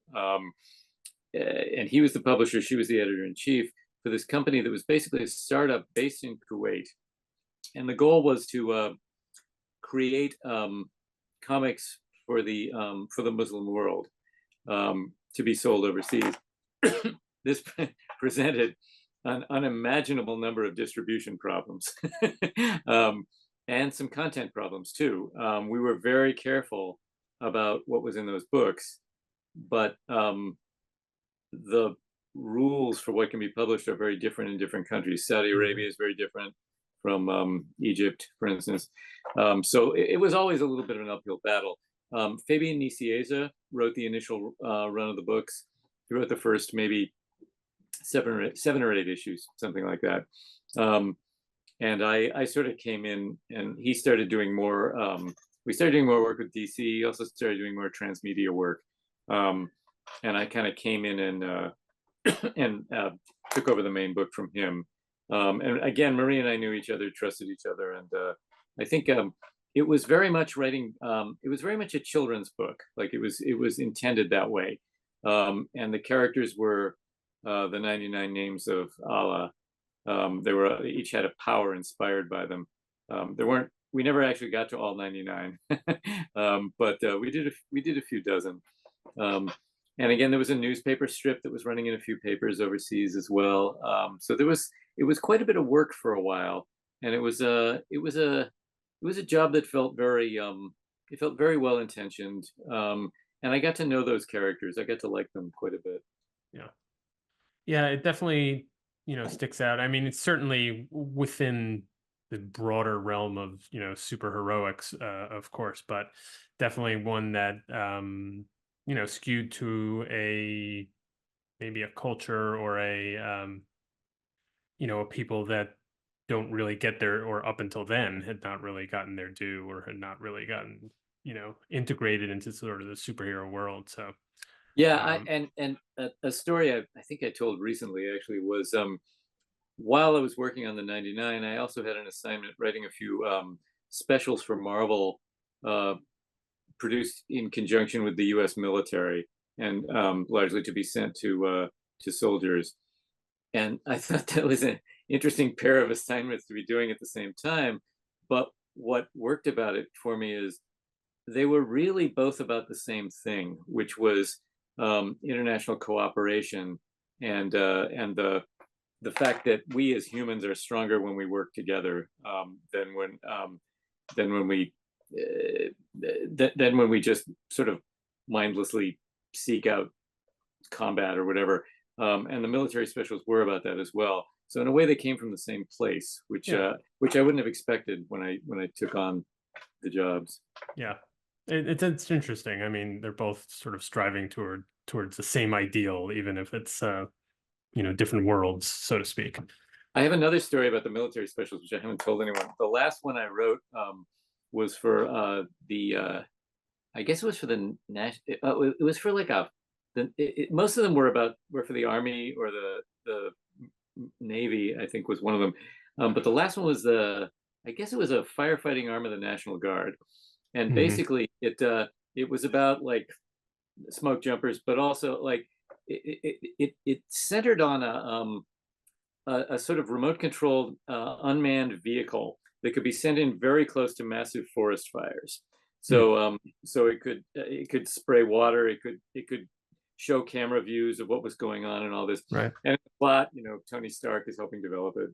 And he was the publisher. She was the editor in chief for this company that was basically a startup based in Kuwait. And the goal was to create comics for the Muslim world to be sold overseas. This presented an unimaginable number of distribution problems and some content problems too. We were very careful about what was in those books, but the rules for what can be published are very different in different countries. Saudi Arabia is very different from Egypt, for instance. So it was always a little bit of an uphill battle. Fabian Nicieza wrote the initial run of the books. He wrote the first maybe seven or eight issues, something like that. And I sort of came in, and he started doing more. We started doing more work with DC. He also started doing more transmedia work. And I kind of came in and took over the main book from him. And again, Marie and I knew each other, trusted each other, and I think it was very much writing. It was very much a children's book. Like it was intended that way. And the characters were the 99 names of Allah. They were each had a power inspired by them. There weren't. We never actually got to all 99, but we did a few dozen. And again, there was a newspaper strip that was running in a few papers overseas as well. So it was quite a bit of work for a while, and it was a job that felt it felt very well intentioned. And I got to know those characters. I got to like them quite a bit. Yeah. Yeah, it definitely, sticks out. I mean, it's certainly within the broader realm of, superheroics, of course, but definitely one that, skewed to a maybe a culture or a people that don't really get their, or up until then had not really gotten their due or had not really gotten, integrated into sort of the superhero world. So, Yeah, um, and a story I think I told recently actually was while I was working on the 99, I also had an assignment writing a few specials for Marvel, uh, produced in conjunction with the U.S. military and largely to be sent to soldiers. And I thought that was an interesting pair of assignments to be doing at the same time. But what worked about it for me is they were really both about the same thing, which was international cooperation and the fact that we as humans are stronger when we work together than when we than when we just sort of mindlessly seek out combat or whatever. And the military specials were about that as well. So in a way, they came from the same place, yeah, which I wouldn't have expected when I took on the jobs. yeah, it's interesting. I mean, they're both sort of striving towards the same ideal, even if it's different worlds, so to speak. I have another story about the military specials, which I haven't told anyone. The last one I wrote was for the I guess it was for the national. It was for like most of them were for the army or the navy. I think was one of them, but the last one was I guess it was a firefighting arm of the National Guard, and Hmm. basically it was about like smoke jumpers, but also like it centered on a sort of remote controlled unmanned vehicle that could be sent in very close to massive forest fires. Hmm. So it could spray water. It could show camera views of what was going on and all this. Right. And the plot, Tony Stark is helping develop it.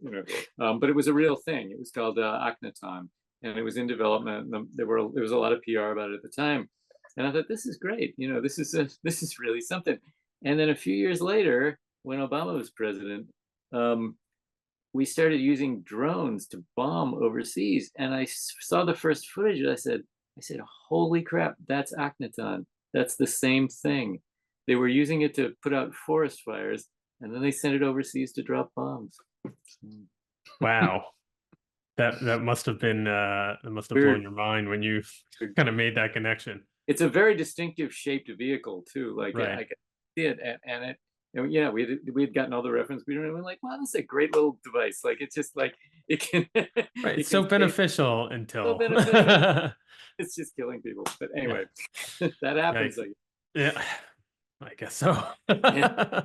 But it was a real thing. It was called Akhenaton, and it was in development. And there was a lot of PR about it at the time. And I thought, this is great. This is really something. And then a few years later, when Obama was president, um, we started using drones to bomb overseas. And I saw the first footage. And I said, holy crap, that's Akhenaton. That's the same thing. They were using it to put out forest fires, and then they sent it overseas to drop bombs. Wow. That must have been that must have blown Weird. your mind when you kind of made that connection. It's a very distinctive shaped vehicle too. Like Right. I could see it, and it. And yeah, we had gotten all the reference. We were like, wow, this is a great little device. Like it's just like it can Right. it So can save beneficial so until beneficial. It's just killing people. But yeah. anyway, that happens. Yikes. Like Yeah. I guess so. yeah,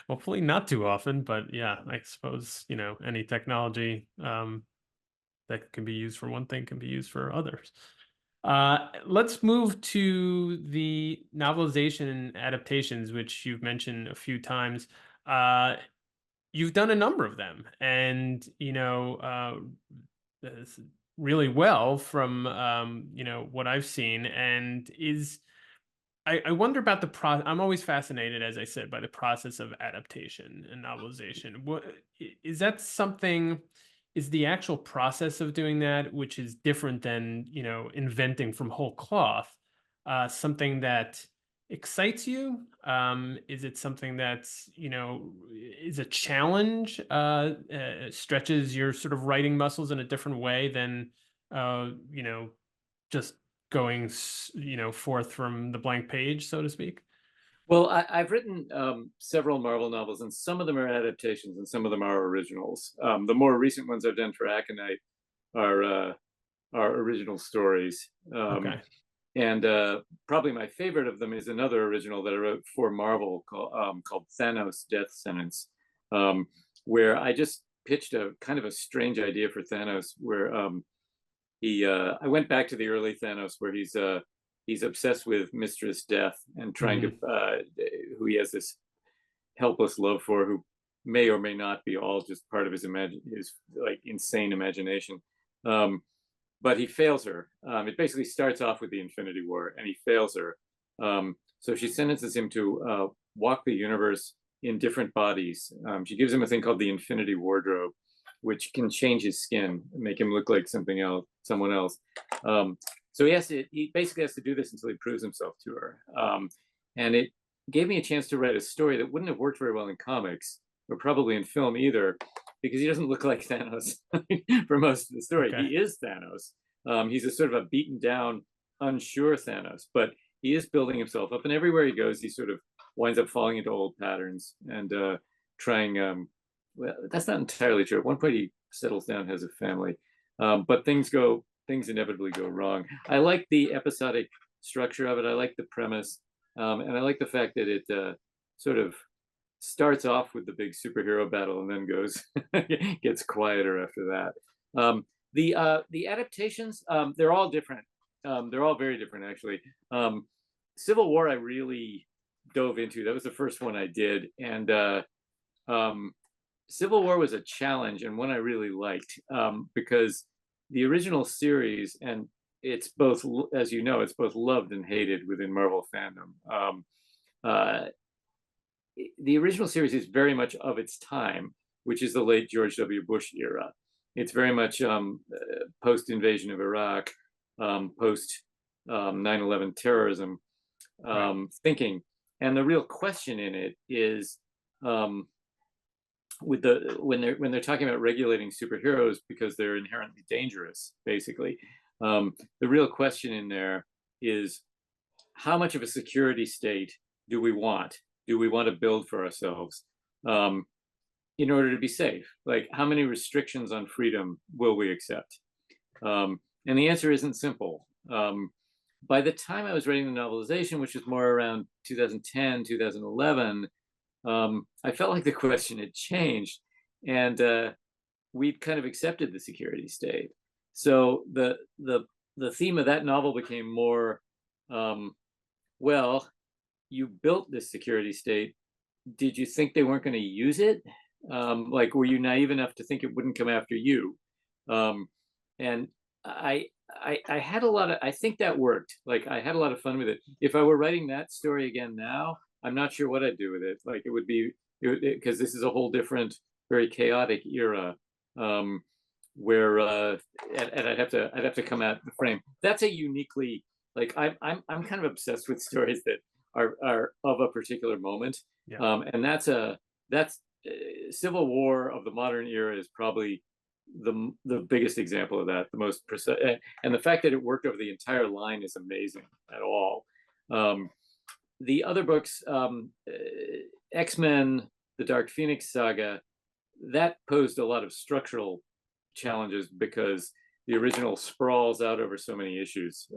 Hopefully not too often, but yeah, I suppose, any technology that can be used for one thing can be used for others. Let's move to the novelization and adaptations, which you've mentioned a few times. Uh, you've done a number of them, and this- really well from what I've seen, and is I wonder about the process. I'm always fascinated, as I said, by the process of adaptation and novelization. Is that something? Is the actual process of doing that, which is different than inventing from whole cloth, something that excites you? Is it something that's is a challenge? Stretches your sort of writing muscles in a different way than just going forth from the blank page, so to speak. well, I've written several Marvel novels, and some of them are adaptations, and some of them are originals. The more recent ones I've done for Aconite are original stories. Okay. And probably my favorite of them is another original that I wrote for Marvel called Thanos Death Sentence, um, where I just pitched a kind of a strange idea for Thanos, where I went back to the early Thanos, where he's obsessed with Mistress Death and trying to Hmm. who he has this helpless love for, who may or may not be all just part of his like insane imagination. Um, but he fails her. It basically starts off with the Infinity War, and he fails her. So she sentences him to walk the universe in different bodies. She gives him a thing called the Infinity Wardrobe, which can change his skin and make him look like someone else. So he basically has to do this until he proves himself to her. And it gave me a chance to write a story that wouldn't have worked very well in comics, or probably in film either, because he doesn't look like Thanos for most of the story. Okay. He is Thanos. He's a sort of a beaten down, unsure Thanos, but he is building himself up, and everywhere he goes, he sort of winds up falling into old patterns and trying. Well, that's not entirely true. At one point, he settles down, has a family, but things inevitably go wrong. I like the episodic structure of it. I like the premise, and I like the fact that it sort of starts off with the big superhero battle and then gets quieter after that. The adaptations, they're all different. They're all very different, actually. Civil War, I really dove into. That was the first one I did, and Civil War was a challenge and one I really liked, because the original series, and it's both, as you know, it's both loved and hated within Marvel fandom. The original series is very much of its time, which is the late George W. Bush era. It's very much post-invasion of Iraq, post 9/11 terrorism thinking. And the real question in it is, when they're talking about regulating superheroes because they're inherently dangerous, basically, the real question in there is, how much of a security state do we want? Do we want to build for ourselves in order to be safe? Like, how many restrictions on freedom will we accept? And the answer isn't simple. By the time I was writing the novelization, which was more around 2010, 2011, I felt like the question had changed, and we'd kind of accepted the security state. So the theme of that novel became more, well, you built this security state. Did you think they weren't going to use it? Like, were you naive enough to think it wouldn't come after you? And I had a lot of, I think that worked. Like, I had a lot of fun with it. If I were writing that story again now, I'm not sure what I'd do with it. Like, it would be, because this is a whole different, very chaotic era, where and I'd have to come out the frame. That's a uniquely, like, I'm kind of obsessed with stories that are of a particular moment. Yeah. And that's Civil War of the modern era is probably the biggest example of that, the most precise, and the fact that it worked over the entire line is amazing at all. The other books, X-Men, the Dark Phoenix saga, that posed a lot of structural challenges because the original sprawls out over so many issues,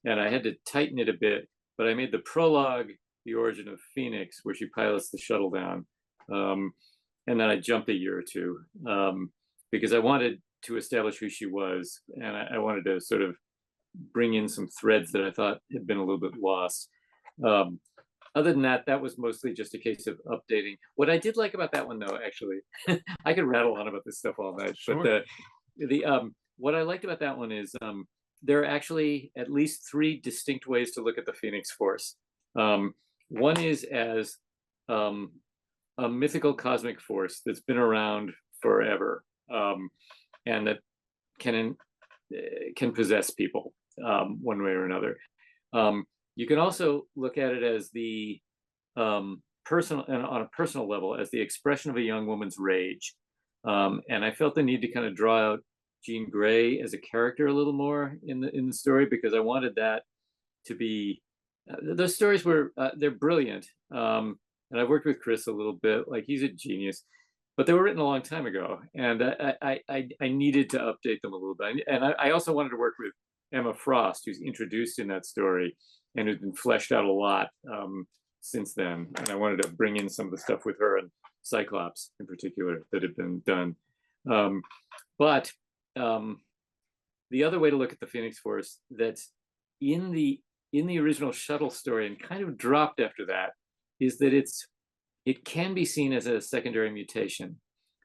and I had to tighten it a bit. But I made the prologue the origin of Phoenix, where she pilots the shuttle down, and then I jumped a year or two, because I wanted to establish who she was, and I wanted to sort of bring in some threads that I thought had been a little bit lost. Other than that, that was mostly just a case of updating. What I did like about that one, though, actually, I could rattle on about this stuff all night, Sure. but what I liked about that one is, there are actually at least 3 distinct ways to look at the Phoenix Force. One is as a mythical cosmic force that's been around forever, and that can possess people one way or another. You can also look at it as the personal, and on a personal level, as the expression of a young woman's rage. And I felt the need to kind of draw out Jean Grey as a character a little more in the story, because I wanted that to be, those stories were, they're brilliant. And I worked with Chris a little bit, like, he's a genius, but they were written a long time ago, and I needed to update them a little bit. And I also wanted to work with Emma Frost, who's introduced in that story and who's been fleshed out a lot since then. And I wanted to bring in some of the stuff with her and Cyclops in particular that had been done. But the other way to look at the Phoenix Force that's in the original shuttle story and kind of dropped after that is that it can be seen as a secondary mutation.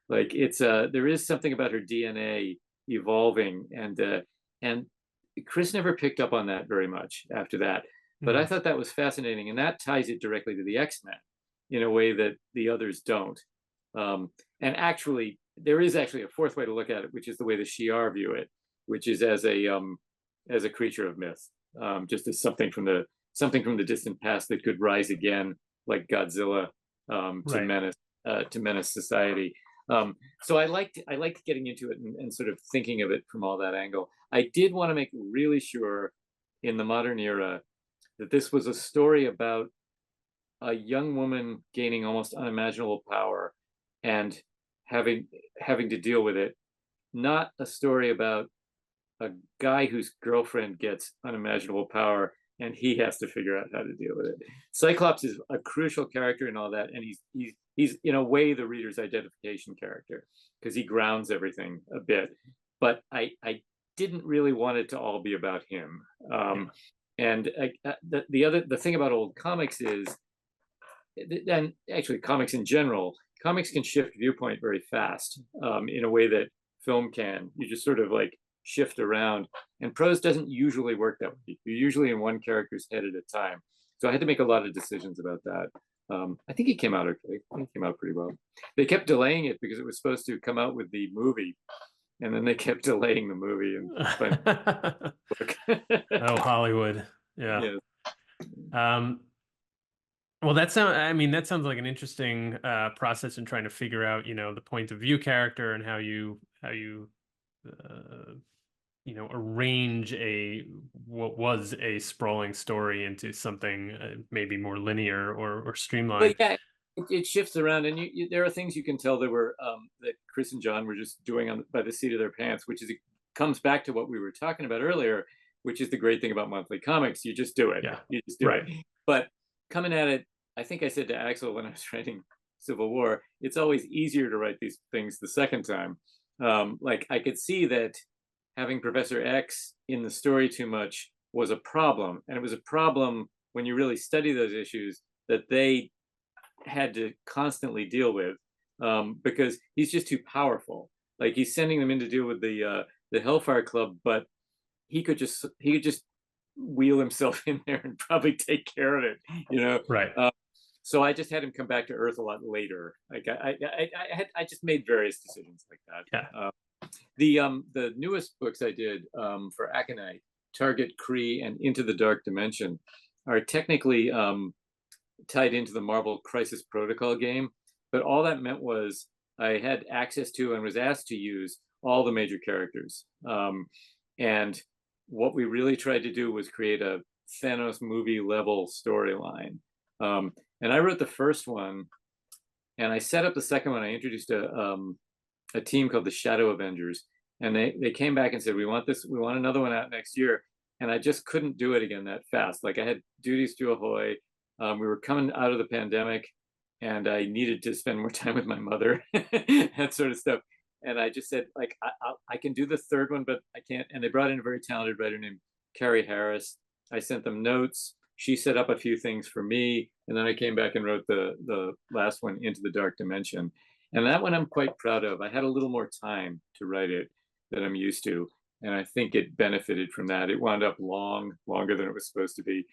Like, it's there is something about her DNA evolving, and Chris never picked up on that very much after that. But I thought that was fascinating, and that ties it directly to the X-Men. in a way that the others don't. And actually, there is actually a fourth way to look at it, which is the way the Shi'ar view it, which is as a creature of myth, just as something from the distant past that could rise again, like Godzilla, Right. to menace society. So I liked getting into it and sort of thinking of it from all that angle. I did want to make really sure in the modern era that this was a story about a young woman gaining almost unimaginable power and having to deal with it, not a story about a guy whose girlfriend gets unimaginable power and he has to figure out how to deal with it. Cyclops is a crucial character in all that, and he's in a way the reader's identification character because he grounds everything a bit. But I didn't really want it to all be about him. And the thing about old comics is, and actually comics in general, comics can shift viewpoint very fast, in a way that film can. You just sort of like shift around, and prose doesn't usually work that way. You're usually in one character's head at a time. So I had to make a lot of decisions about that. I think it came out okay. I think it came out pretty well. They kept delaying it because it was supposed to come out with the movie, and then they kept delaying the movie. And Oh, Hollywood. Yeah. yeah. Well, that sounds like an interesting process in trying to figure out, the point of view character and how you uh, arrange what was a sprawling story into something maybe more linear or But streamlined. yeah, it shifts around, and there are things you can tell that Chris and John were just doing by the seat of their pants, which comes back to what we were talking about earlier, which is the great thing about monthly comics. You just do it. Yeah. You just do it. But coming at it, I think I said to Axel when I was writing Civil War, it's always easier to write these things the second time. Like I could see that having Professor X in the story too much was a problem, and it was a problem when you really study those issues that they had to constantly deal with, because he's just too powerful. Like he's sending them in to deal with the Hellfire Club, but he could just wheel himself in there and probably take care of it, you know. Right. So I just had him come back to Earth a lot later. Like I just made various decisions like that. Yeah. The newest books I did, for Aconite, Target, Kree, and Into the Dark Dimension, are technically tied into the Marvel Crisis Protocol game, but all that meant was I had access to and was asked to use all the major characters. And what we really tried to do was create a Thanos movie level storyline. And I wrote the first one, and I set up the second one. I introduced a team called the Shadow Avengers, and they came back and said, we want another one out next year. And I just couldn't do it again that fast. Like I had duties to Ahoy. We were coming out of the pandemic, and I needed to spend more time with my mother, that sort of stuff. And I just said, like, I can do the third one, but I can't. And they brought in a very talented writer named Carrie Harris. I sent them notes. She set up a few things for me, and then I came back and wrote the last one, Into the Dark Dimension. And that one I'm quite proud of. I had a little more time to write it than I'm used to, and I think it benefited from that. It wound up longer than it was supposed to be,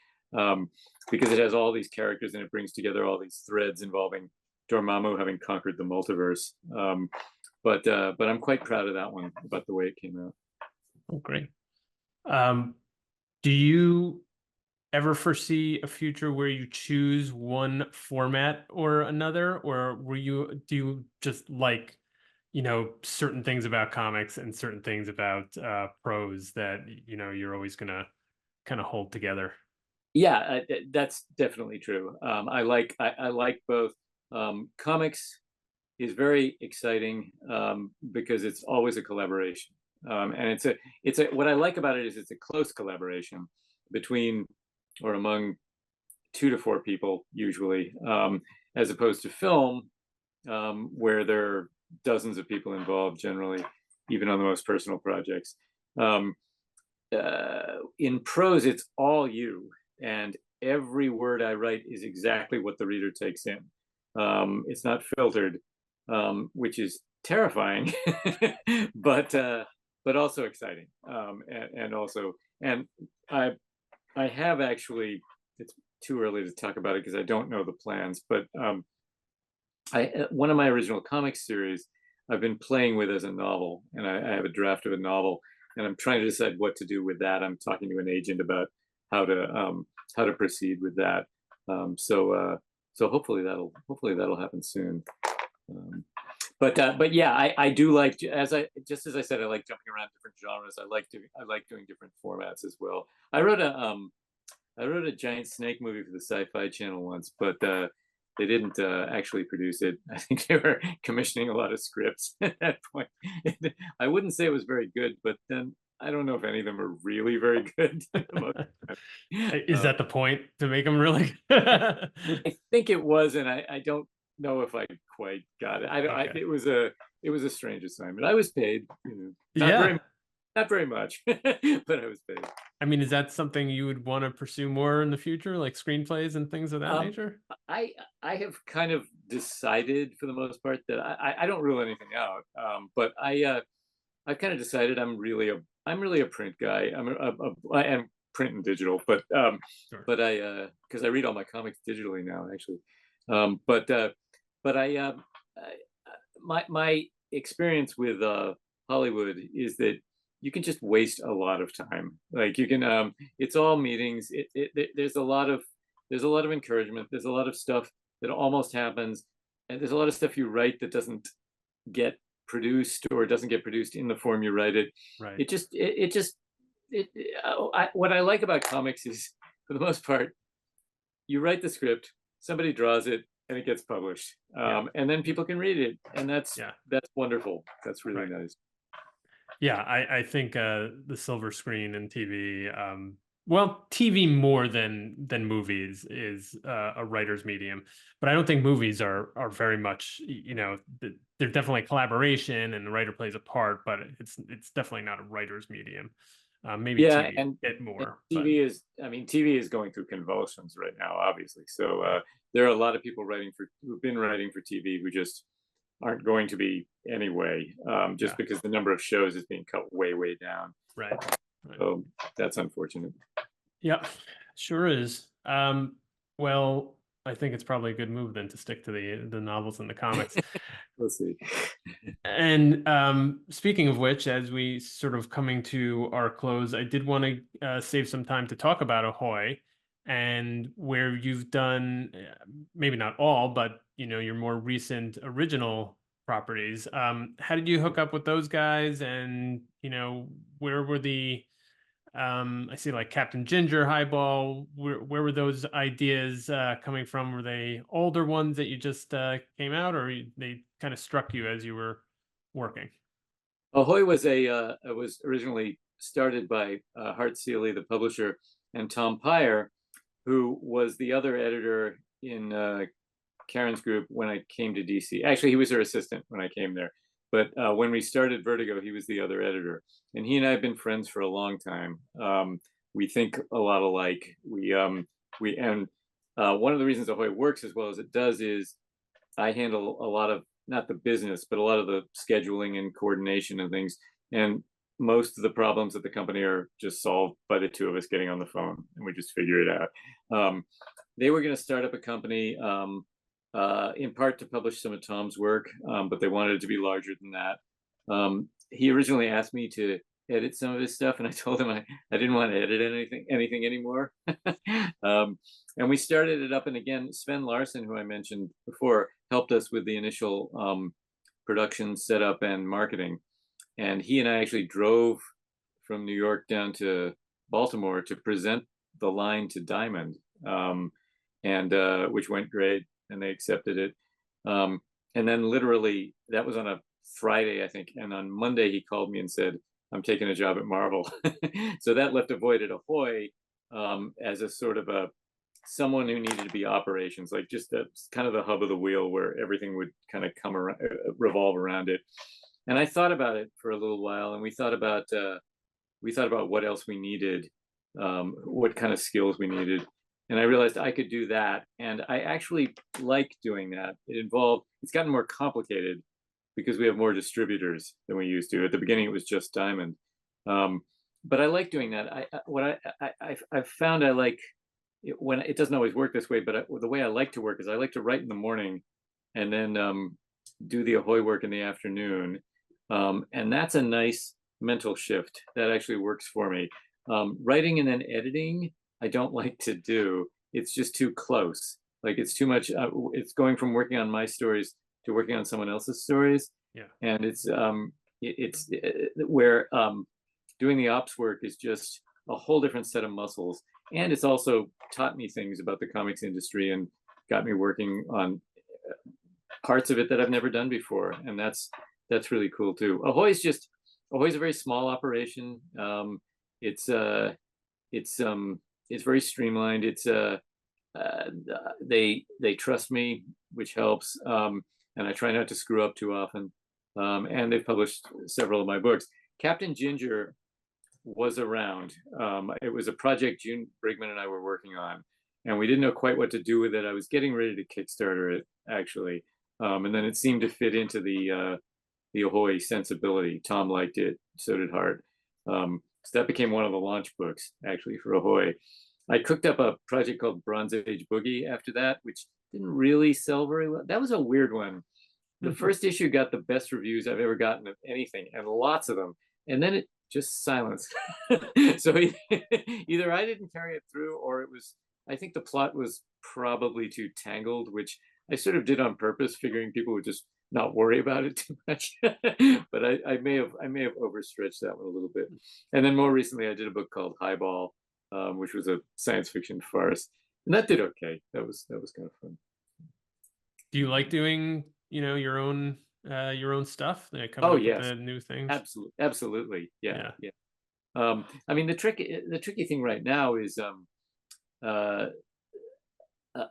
because it has all these characters and it brings together all these threads involving Dormammu having conquered the multiverse. But I'm quite proud of that one, about the way it came out. Oh, great. Do you ever foresee a future where you choose one format or another, or do you just like, certain things about comics and certain things about prose that, you're always gonna kind of hold together? Yeah, that's definitely true. I like both. Comics is very exciting, because it's always a collaboration, and it's a what I like about it is it's a close collaboration between or among 2 to 4 people usually, as opposed to film, where there are dozens of people involved generally, even on the most personal projects. In prose, it's all you, and every word I write is exactly what the reader takes in. It's not filtered, which is terrifying, but also exciting. And I have actually, it's too early to talk about it because I don't know the plans. But one of my original comic series I've been playing with as a novel, and I have a draft of a novel, and I'm trying to decide what to do with that. I'm talking to an agent about how to proceed with that. So hopefully that'll happen soon. But yeah, I do like, as I said, I like jumping around different genres. I like doing different formats as well. I wrote a giant snake movie for the Sci-Fi Channel once, but they didn't actually produce it. I think they were commissioning a lot of scripts at that point. I wouldn't say it was very good, but then I don't know if any of them are really very good. Is that the point, to make them really? I think it was, and I don't know if I quite got it. Okay. It was a strange assignment. I was paid, Yeah. not very much, but I was paid. I mean, is that something you would want to pursue more in the future, like screenplays and things of that nature? I I have kind of decided for the most part that I don't rule anything out. But I've kind of decided I'm really a print guy. I am print and digital, Sure. but because I read all my comics digitally now, actually. But I my experience with Hollywood is that you can just waste a lot of time. Like you can, it's all meetings. There's a lot of encouragement. There's a lot of stuff that almost happens, and there's a lot of stuff you write that doesn't get produced or doesn't get produced in the form you write it. Right. What I like about comics is, for the most part, you write the script, somebody draws it, and it gets published, Yeah. and then people can read it, and Yeah. that's wonderful. That's really Right. nice. Yeah, I think the silver screen and TV, well, TV more than movies is a writer's medium, but I don't think movies are very much, they're definitely collaboration and the writer plays a part, but it's definitely not a writer's medium. Maybe Yeah, TV a bit and more, but TV is going through convulsions right now, obviously. So there are a lot of people who've been writing for TV who just aren't going to be anyway, just yeah, because the number of shows is being cut way down. right, right. So that's unfortunate. Yeah, sure is. Well, I think it's probably a good move then to stick to the novels and the comics. We'll see. And speaking of which, as we sort of coming to our close, I did want to save some time to talk about Ahoy and where you've done maybe not all, but your more recent original properties. How did you hook up with those guys? And where were the I see like Captain Ginger, Highball. Where were those ideas coming from? Were they older ones that you just came out, or they kind of struck you as you were working? Ahoy was originally started by Hart Seeley, the publisher, and Tom Pyre, who was the other editor in Karen's group when I came to DC. Actually, he was her assistant when I came there. But when we started Vertigo, he was the other editor, and he and I have been friends for a long time. We think a lot alike. We and One of the reasons Ahoy works as well as it does is I handle a lot of, not the business, but a lot of the scheduling and coordination and things. And most of the problems at the company are just solved by the two of us getting on the phone, and we just figure it out. They were going to start up a company, in part to publish some of Tom's work, but they wanted it to be larger than that. He originally asked me to edit some of his stuff, and I told him I didn't want to edit anything anymore. And we started it up, and again, Sven Larson, who I mentioned before, helped us with the initial production setup and marketing. And he and I actually drove from New York down to Baltimore to present the line to Diamond, and which went great, and they accepted it. And then literally, that was on a Friday, I think, and on Monday he called me and said, "I'm taking a job at Marvel." So that left a void at Ahoy, as a sort of someone who needed to be operations, like just kind of the hub of the wheel where everything would kind of come around, revolve around it. And I thought about it for a little while, and we thought about what else we needed, what kind of skills we needed. And I realized I could do that. And I actually like doing that. It's gotten more complicated because we have more distributors than we used to. At the beginning, it was just Diamond. But I like doing that. I've found I like when it doesn't always work this way, but the way I like to work is I like to write in the morning and then do the Ahoy work in the afternoon. And that's a nice mental shift that actually works for me. Writing and then editing, I don't like to do. It's just too close. Like it's too much. It's going from working on my stories to working on someone else's stories. Yeah. And it's where doing the ops work is just a whole different set of muscles. And it's also taught me things about the comics industry and got me working on parts of it that I've never done before. And that's really cool too. Ahoy's a very small operation. It's very streamlined. They trust me, which helps. And I try not to screw up too often. And they've published several of my books. Captain Ginger was around. It was a project June Brigman and I were working on, and we didn't know quite what to do with it. I was getting ready to Kickstarter it, actually. And then it seemed to fit into the Ahoy sensibility. Tom liked it, so did Hart. So that became one of the launch books, actually, for Ahoy. I cooked up a project called Bronze Age Boogie after that, which didn't really sell very well. That was a weird one. The first issue got the best reviews I've ever gotten of anything, and lots of them. And then it just silence. So either I didn't carry it through, or I think the plot was probably too tangled, which I sort of did on purpose, figuring people would just not worry about it too much. But I may have overstretched that one a little bit. And then more recently, I did a book called Highball, which was a science fiction farce, and that did okay. That was kind of fun. Do you like doing, your own stuff? Coming up with the new things? Absolutely. Yeah. I mean, the tricky thing right now is a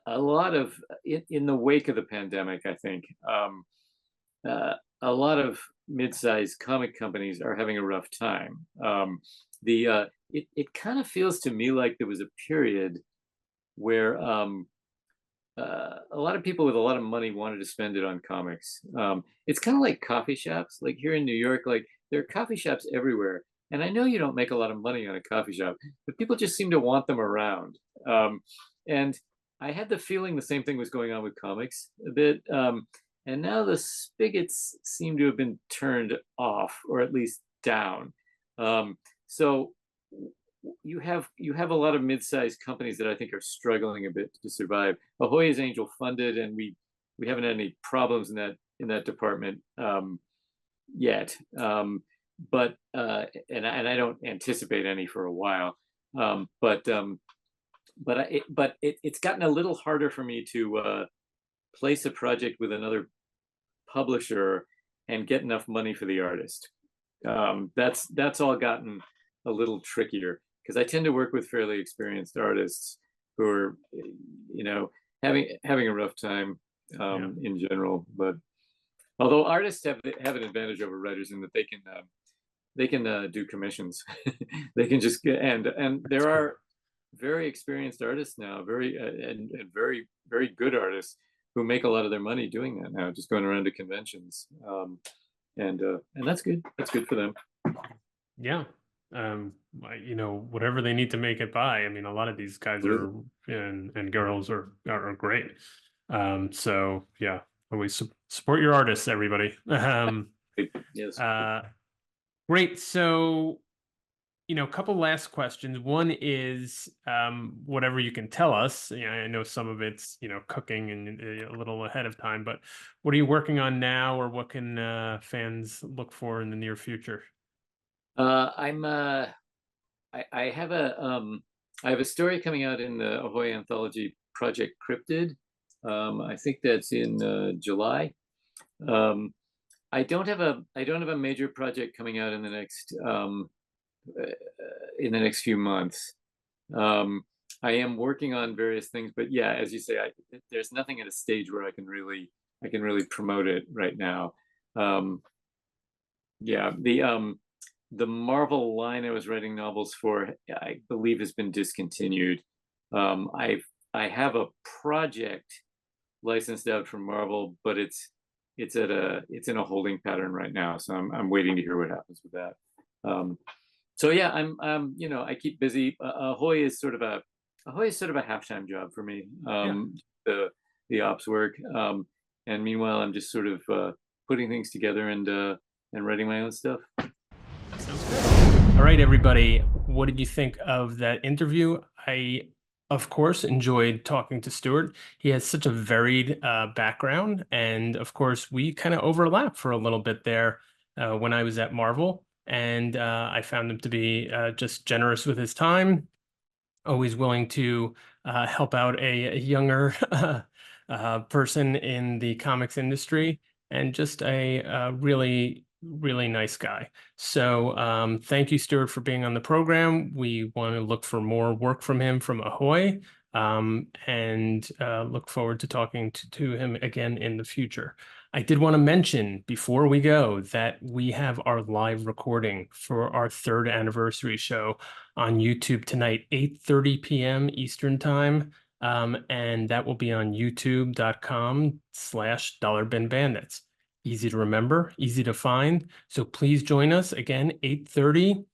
lot of in the wake of the pandemic, I think a lot of mid-sized comic companies are having a rough time. It kind of feels to me like there was a period where a lot of people with a lot of money wanted to spend it on comics. It's kind of like coffee shops. Like here in New York, like there are coffee shops everywhere. And I know you don't make a lot of money on a coffee shop, but people just seem to want them around. And I had the feeling the same thing was going on with comics a bit. And now the spigots seem to have been turned off, or at least down. So you have a lot of mid-sized companies that I think are struggling a bit to survive. Ahoy is angel funded, and we haven't had any problems in that department yet. But I don't anticipate any for a while. But it's gotten a little harder for me to place a project with another publisher and get enough money for the artist. That's all gotten a little trickier, because I tend to work with fairly experienced artists who are, having a rough time in general. But although artists have an advantage over writers in that they can do commissions. They can just get, and there are very experienced artists now, very very good artists who make a lot of their money doing that now, just going around to conventions. And that's good. That's good for them. Yeah. Whatever they need to make it by. I mean, a lot of these guys are and girls are great. So yeah, always support your artists, everybody. Yes. Great. So, a couple last questions. One is whatever you can tell us. I know some of it's cooking and a little ahead of time, but what are you working on now, or what can fans look for in the near future? I have a story coming out in the Ahoy anthology Project Cryptid. I think that's in July. I don't have a major project coming out in the next few months. I am working on various things, but yeah, as you say, there's nothing at a stage where I can really promote it right now. Yeah, the Marvel line I was writing novels for, I believe, has been discontinued. I have a project licensed out from Marvel, but it's in a holding pattern right now, so I'm waiting to hear what happens with that. So yeah, I keep busy. Ahoy is sort of Ahoy is sort of a half-time job for me. Yeah. The ops work, and meanwhile, I'm just sort of putting things together and writing my own stuff. That sounds good. All right, everybody. What did you think of that interview? I, of course, enjoyed talking to Stuart. He has such a varied background. And of course, we kind of overlap for a little bit there when I was at Marvel. And I found him to be just generous with his time, always willing to help out a younger person in the comics industry, and just a really, really nice guy. So thank you, Stuart, for being on the program. We want to look for more work from him from Ahoy, and look forward to talking to him again in the future. I did want to mention before we go that we have our live recording for our third anniversary show on YouTube tonight, 8:30 p.m. Eastern Time. And that will be on youtube.com/dollarbinbandits. Easy to remember, easy to find. So please join us again, 8:30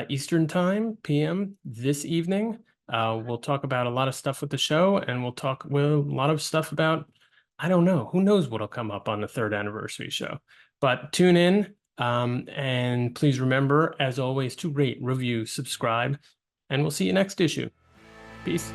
Eastern Time p.m. this evening. We'll talk about a lot of stuff with the show, and we'll talk with a lot of stuff about, I don't know, who knows what'll come up on the third anniversary show. But tune in. And please remember, as always, to rate, review, subscribe, and we'll see you next issue. Peace.